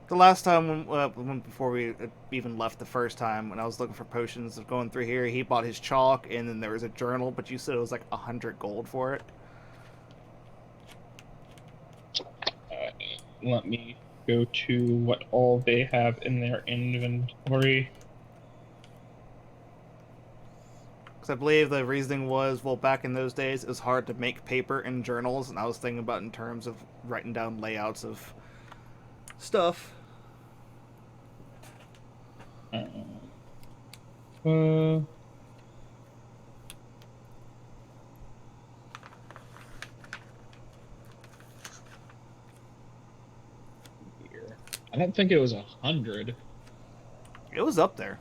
The last time, when before we even left the first time, when I was looking for potions, going through here, he bought his chalk, and then there was a journal, but you said it was like 100 gold for it. Let me go to what all they have in their inventory. Because I believe the reasoning was, well, back in those days, it was hard to make paper in journals, and I was thinking about in terms of writing down layouts of stuff. I don't think it was 100. It was up there.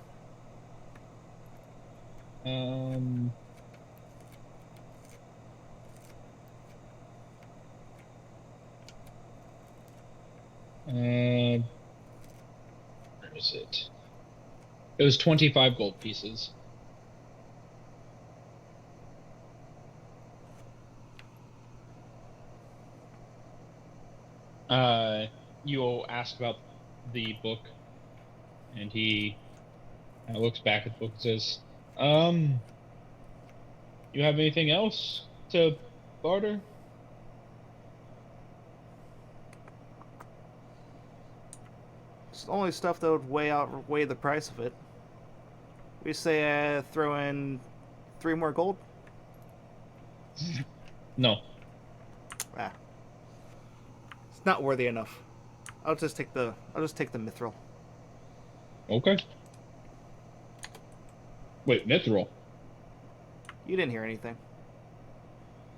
Where is it? It was 25 gold pieces. You'll ask about the book, and he looks back at the book and says, you have anything else to barter? It's only stuff that would outweigh the price of it. We say throw in 3 more gold. No. Ah, it's not worthy enough. I'll just take the mithril. Okay. Wait, mithril? You didn't hear anything.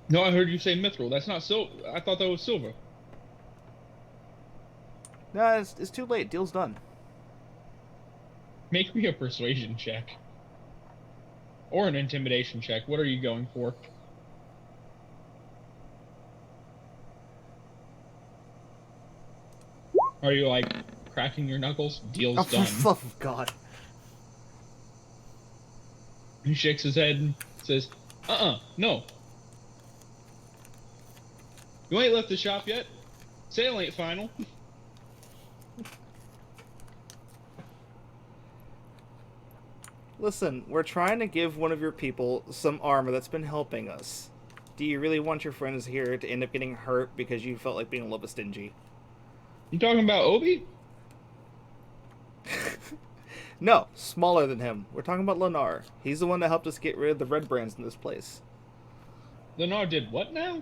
No, I heard you say mithril. That's not silver. I thought that was silver. No, it's too late. Deal's done. Make me a persuasion check. Or an intimidation check. What are you going for? Are you like cracking your knuckles? Deal's Oh, done. for the love of God. He shakes his head and says, no. You ain't left the shop yet. Sale ain't final. Listen, we're trying to give one of your people some armor that's been helping us. Do you really want your friends here to end up getting hurt because you felt like being a little bit stingy? You talking about Obi? No, smaller than him. We're talking about Lenar. He's the one that helped us get rid of the red brands in this place. Lenar did what now?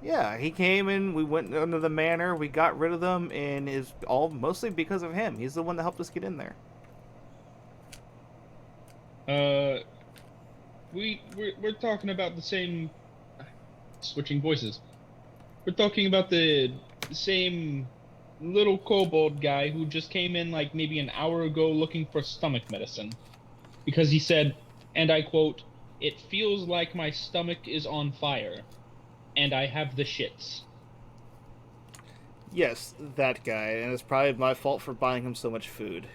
Yeah, he came and we went under the manor, we got rid of them, and it's all mostly because of him. He's the one that helped us get in there. We're talking about the same... Switching voices. We're talking about the same little kobold guy who just came in like maybe an hour ago looking for stomach medicine. Because he said, and I quote, "It feels like my stomach is on fire, and I have the shits." Yes, that guy, and it's probably my fault for buying him so much food.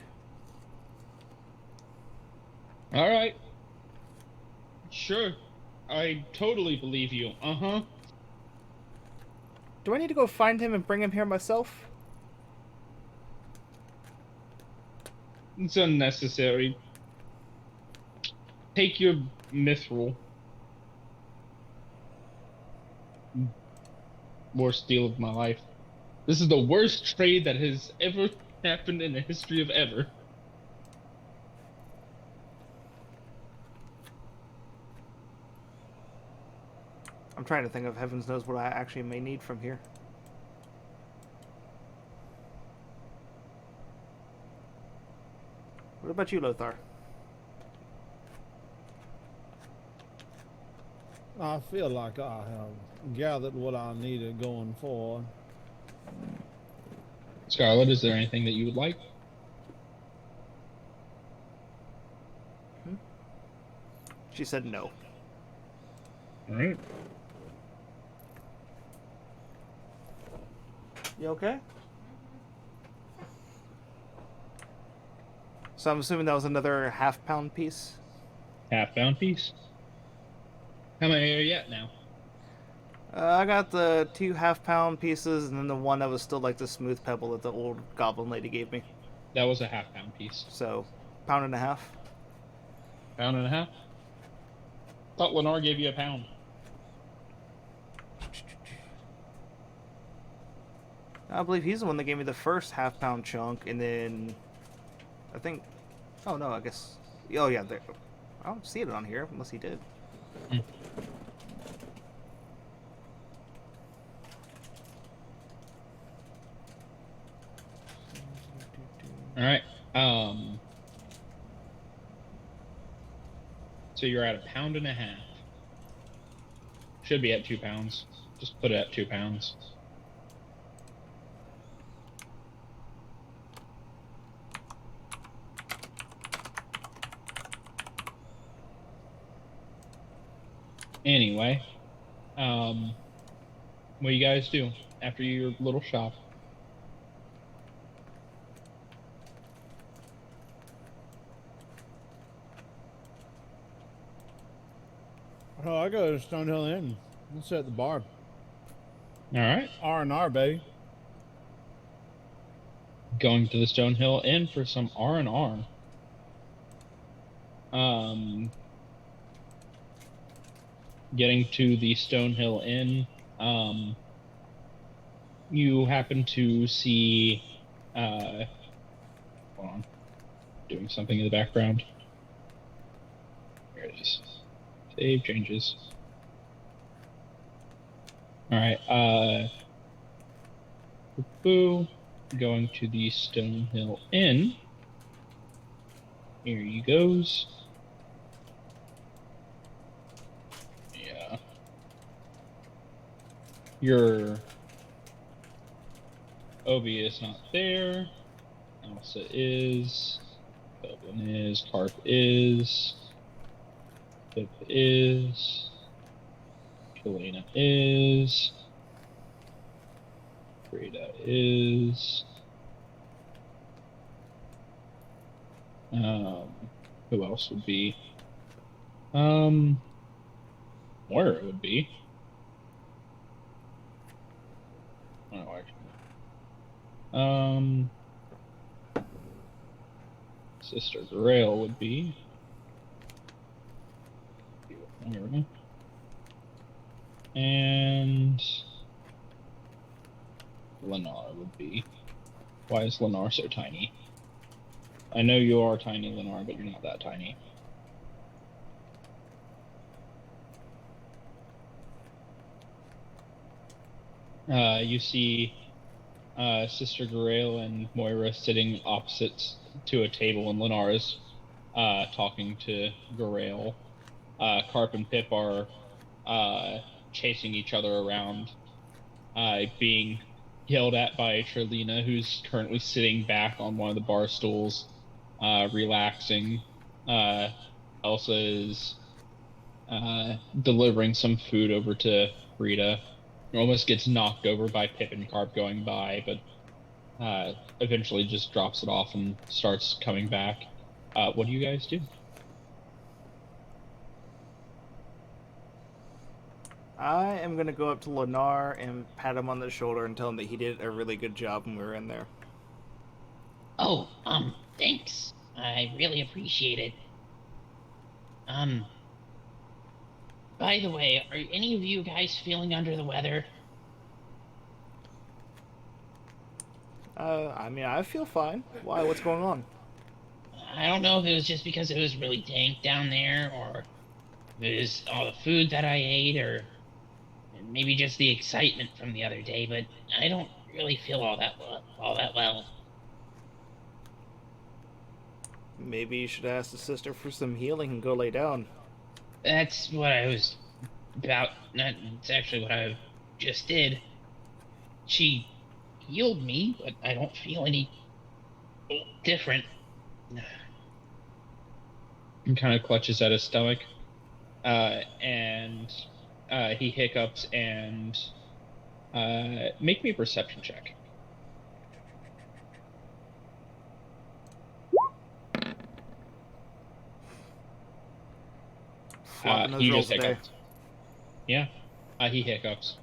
Alright. Sure. I totally believe you. Uh-huh. Do I need to go find him and bring him here myself? It's unnecessary. Take your mithril. Worst deal of my life. This is the worst trade that has ever happened in the history of ever. I'm trying to think of heavens knows what I actually may need from here. What about you, Lothar? I feel like I have gathered what I needed going forward. Scarlet, is there anything that you would like? She said no. Alright. You okay? So I'm assuming that was another half-pound piece? Half-pound piece. How many are you at now? I got the 2 half-pound pieces and then the one that was still like the smooth pebble that the old goblin lady gave me. That was a half-pound piece. So, pound and a half. Pound and a half? Thought Lenar gave you a pound. I believe he's the one that gave me the first half-pound chunk, and then I think... Oh, no, I guess... Oh, yeah, there. I don't see it on here, unless he did. Alright, so you're at a pound and a half. Should be at 2 pounds. Just put it at 2 pounds. Anyway, what do you guys do after your little shop? Oh, I go to Stonehill Inn. Let's sit at the bar. All right. R&R, baby. going to the Stonehill Inn for some R&R. Getting to the Stonehill Inn, you happen to see, hold on, doing something in the background. There it is. Save changes. Alright, boo, going to the Stonehill Inn. Here you goes. Yeah. Your Obi is not there. Elsa is. Dublin is. Carp is. Pip is. Kalina is. Frida is. Who else would be? Moira would be. Oh, actually. Sister Grail would be. Moira. And Lennar would be. Why is Lennar so tiny? I know you are tiny, Lennar, but you're not that tiny. You see Sister Grail and Moira sitting opposites to a table, and Lennar is talking to Grail. Carp and Pip are chasing each other around, being yelled at by Trelina, who's currently sitting back on one of the bar stools, relaxing. Elsa is delivering some food over to Frida. Almost gets knocked over by Pip and Carp going by, but eventually just drops it off and starts coming back. What do you guys do? I am going to go up to Lennar and pat him on the shoulder and tell him that he did a really good job when we were in there. Oh, thanks. I really appreciate it. By the way, are any of you guys feeling under the weather? I mean, I feel fine. Why? What's going on? I don't know if it was just because it was really dank down there, or if it was all the food that I ate, or maybe just the excitement from the other day, but I don't really feel all that well. Maybe you should ask the sister for some healing and go lay down. That's what I was about. It's actually what I just did. She healed me, but I don't feel any different. He kind of clutches at his stomach, and he hiccups and make me a perception check. Flopping those He rolls just today. hiccups. Yeah, he hiccups.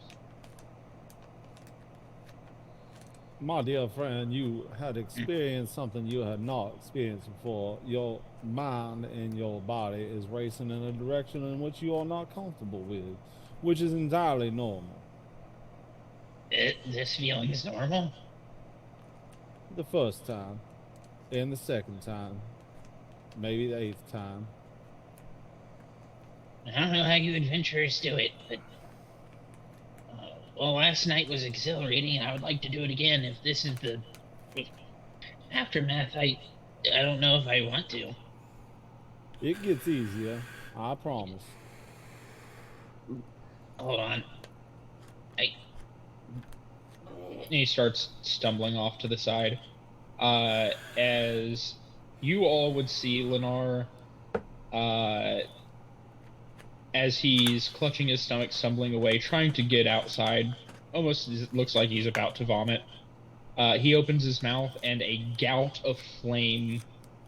My dear friend, you had experienced something you had not experienced before. Your mind and your body is racing in a direction in which you are not comfortable with, which is entirely normal. This feeling is normal? The first time, and the second time, maybe the 8th time. I don't know how you adventurers do it, but well, last night was exhilarating, and I would like to do it again. If this is the aftermath, I don't know if I want to. It gets easier, I promise. Hold on. And he starts stumbling off to the side. As you all would see, Lennar, as he's clutching his stomach, stumbling away, trying to get outside, almost looks like he's about to vomit. He opens his mouth, and a gout of flame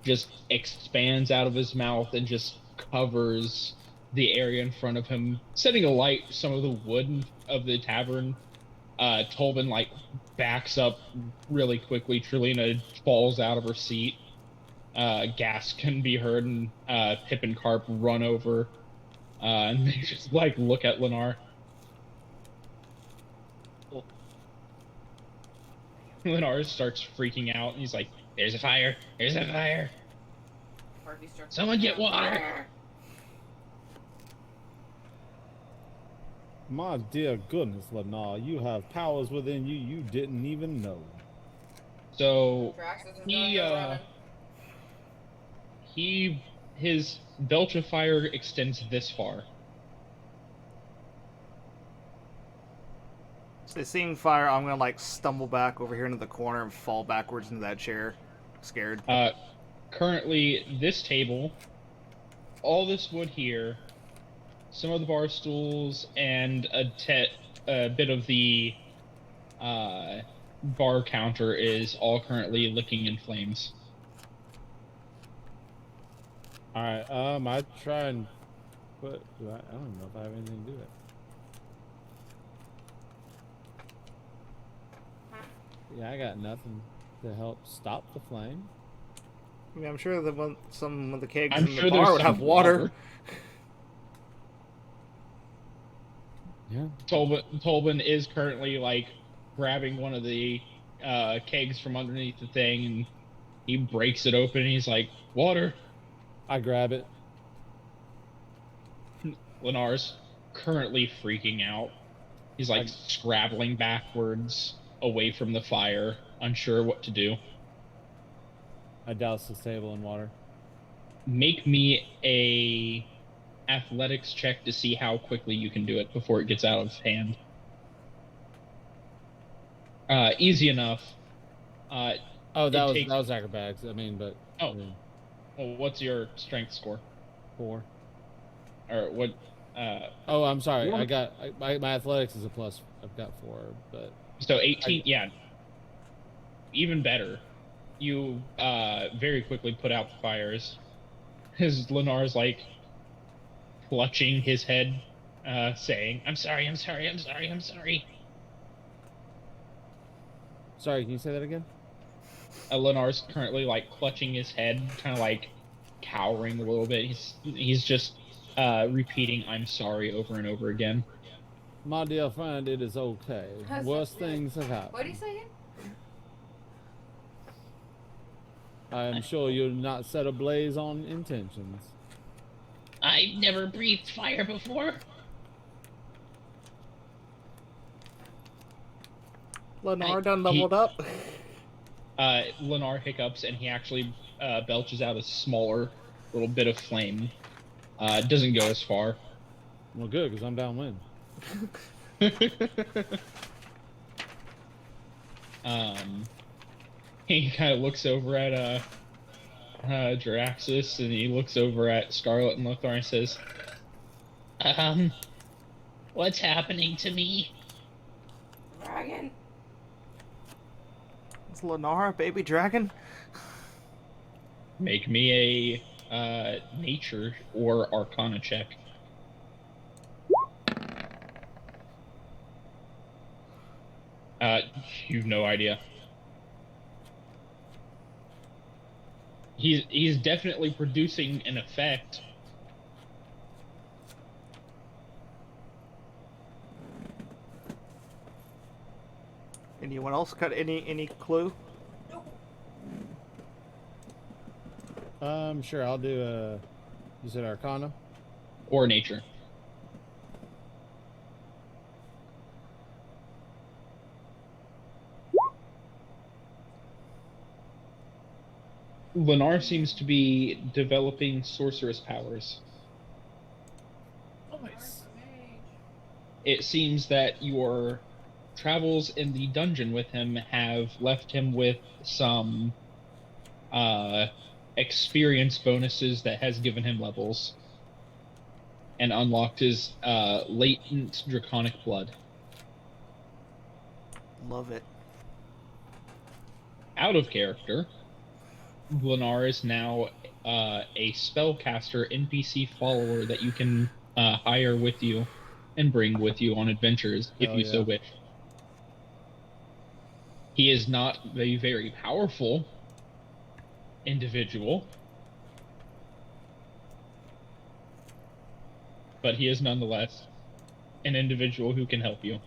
just expands out of his mouth and just covers the area in front of him, setting alight some of the wood of the tavern. Tolbin like backs up really quickly. Trelina falls out of her seat. Gas can be heard, and Pip and Carp run over, and they just like look at Lennar. Lennar starts freaking out, and he's like, There's a fire. There's a fire. Harvey starts Someone freaking get out. water. My dear goodness, Lennar, you have powers within you you didn't even know. So Drax is going running. his belch of fire extends this far. So seeing fire, I'm gonna like stumble back over here into the corner and fall backwards into that chair, scared. Currently, this table, all this wood here, some of the bar stools, and a bit of the bar counter is all currently licking in flames. All right, I try and put. I don't even know if I have anything to do with it. Yeah, I got nothing to help stop the flame. I mean, I'm sure that some of the kegs I'm in sure the there's bar would have some water. Yeah. Tolbin is currently like grabbing one of the kegs from underneath the thing, and he breaks it open, and he's like, "Water." I grab it. Lennar's currently freaking out. He's like scrabbling backwards away from the fire, unsure what to do. I douse this table in water. Make me a athletics check to see how quickly you can do it before it gets out of hand. Easy enough. That was acrobatics. I mean, but oh, well, what's your strength score? 4. Or what? Oh, I'm sorry. I got my athletics is a plus. I've got 4, but so 18. Yeah, even better. You very quickly put out the fires. As Lennar's like clutching his head, saying, "I'm sorry, I'm sorry, I'm sorry, I'm sorry." Sorry, can you say that again? Lennar's currently like clutching his head, kind of like cowering a little bit. He's just repeating "I'm sorry" over and over again. My dear friend, it is okay. Worse things have happened. What are you saying? I am sure you'll not set ablaze on intentions. I've never breathed fire before. Lennar done leveled up. Lennar hiccups, and he actually belches out a smaller little bit of flame. Doesn't go as far. Well, good, because I'm downwind. He kind of looks over at Draxus, and he looks over at Scarlet and Lothar and says, What's happening to me? Dragon. Is Lennar a baby dragon? "Make me a nature or arcana check." You've no idea. He's definitely producing an effect. Anyone else got any clue? Sure, I'll do you said arcana? Or nature. Lennar seems to be developing sorceress powers. Nice. It seems that your travels in the dungeon with him have left him with some experience bonuses that has given him levels and unlocked his latent draconic blood. Love it. Out of character, Lennar is now a spellcaster NPC follower that you can hire with you and bring with you on adventures if Hell you yeah. so wish. He is not a very powerful individual, but he is nonetheless an individual who can help you.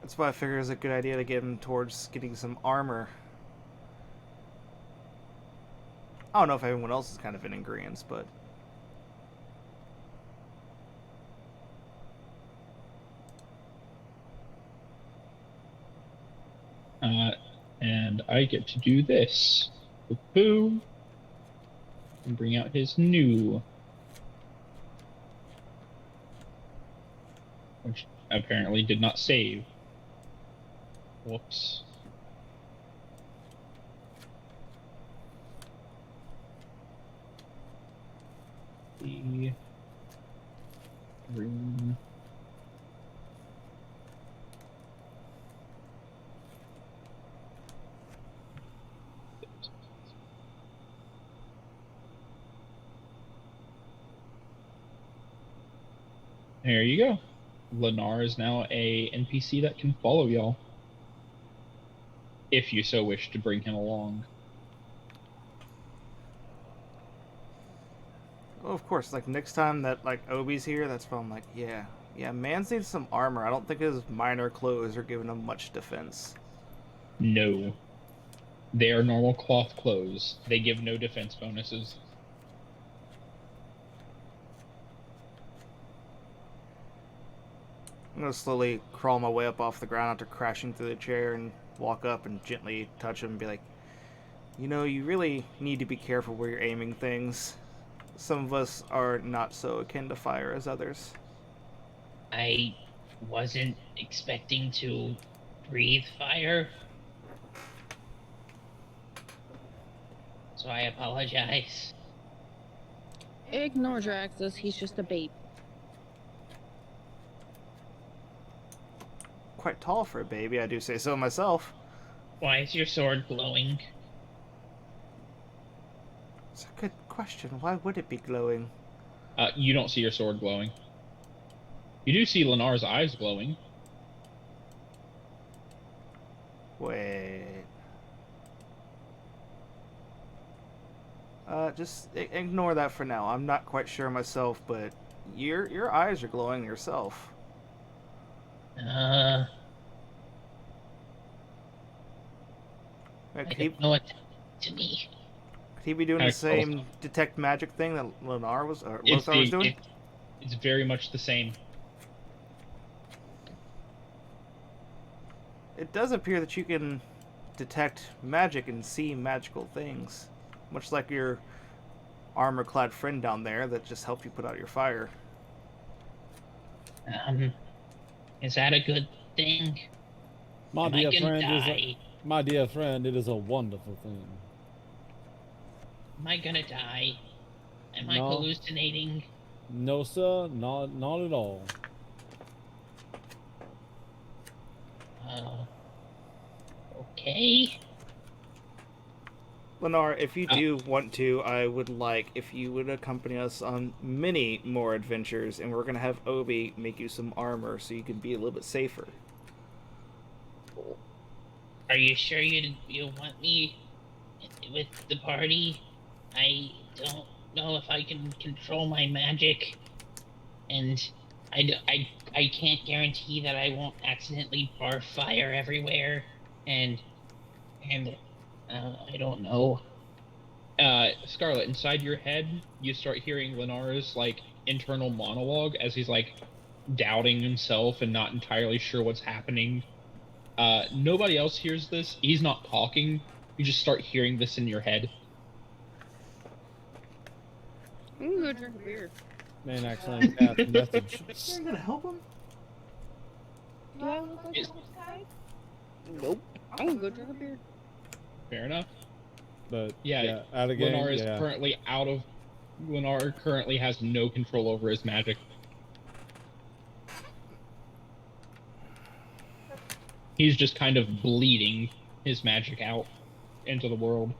That's why I figure it's a good idea to get him towards getting some armor. I don't know if everyone else is kind of in agreement, but And I get to do this. Boo. And bring out his new. Which apparently did not save. Whoops. The room. There you go. Lennar is now a NPC that can follow y'all. If you so wish to bring him along. oh, of course, like next time that like Obi's here, that's when I'm like, yeah, Mans needs some armor. I don't think his minor clothes are giving him much defense. No. They are normal cloth clothes. They give no defense bonuses. I'm gonna slowly crawl my way up off the ground after crashing through the chair and walk up and gently touch him and be like, you know, you really need to be careful where you're aiming things. Some of us are not so akin to fire as others. I wasn't expecting to breathe fire. So I apologize. Ignore Draxus. He's just a babe. Quite tall for a baby, I do say so myself. Why is your sword glowing? It's a good question. Why would it be glowing? You don't see your sword glowing. You do see Lennar's eyes glowing. Wait. Just ignore that for now. I'm not quite sure myself, but your eyes are glowing yourself. I Could don't know what to me. he be doing the same detect magic thing that Lennar was, or Lothar was doing? It's very much the same. It does appear that you can detect magic and see magical things, much like your armor-clad friend down there that just helped you put out your fire. Is that a good thing? My Am I dear gonna friend, die? my dear friend, it is a wonderful thing. Am I gonna die? Am I No. hallucinating? No, sir, not at all. Okay. Lennar, if you do want to, I would like if you would accompany us on many more adventures, and we're going to have Obi make you some armor so you can be a little bit safer. Are you sure you want me with the party? I don't know if I can control my magic, and I can't guarantee that I won't accidentally barf fire everywhere, and I don't know. Scarlet, inside your head, you start hearing Lennar's like internal monologue as he's like doubting himself and not entirely sure what's happening. Nobody else hears this. He's not talking. You just start hearing this in your head. I'm gonna go drink a beer. Man, actually, pass the message. You're going to help him? Do I look like Is- a guy? Nope. I'm gonna go drink a beer. Fair enough. But Yeah, out of game. Lennar is Yeah. currently out of. Lennar currently has no control over his magic. He's just kind of bleeding his magic out into the world.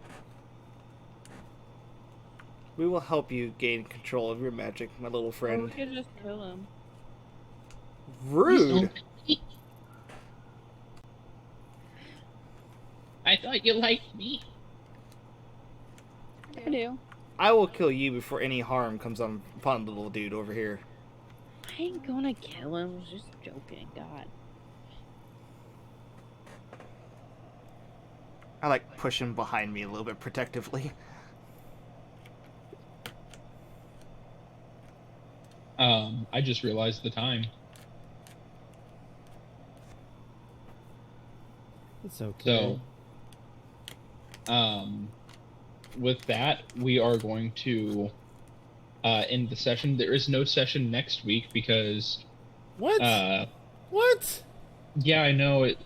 We will help you gain control of your magic, my little Or we friend. could just kill him. Rude! I thought you liked me. I do. I will kill you before any harm comes upon the little dude over here. I ain't gonna kill him. I was just joking. God. I like push him behind me a little bit protectively. I just realized the time. It's okay. So, with that, we are going to end the session. There is no session next week because What? What? yeah, I know it.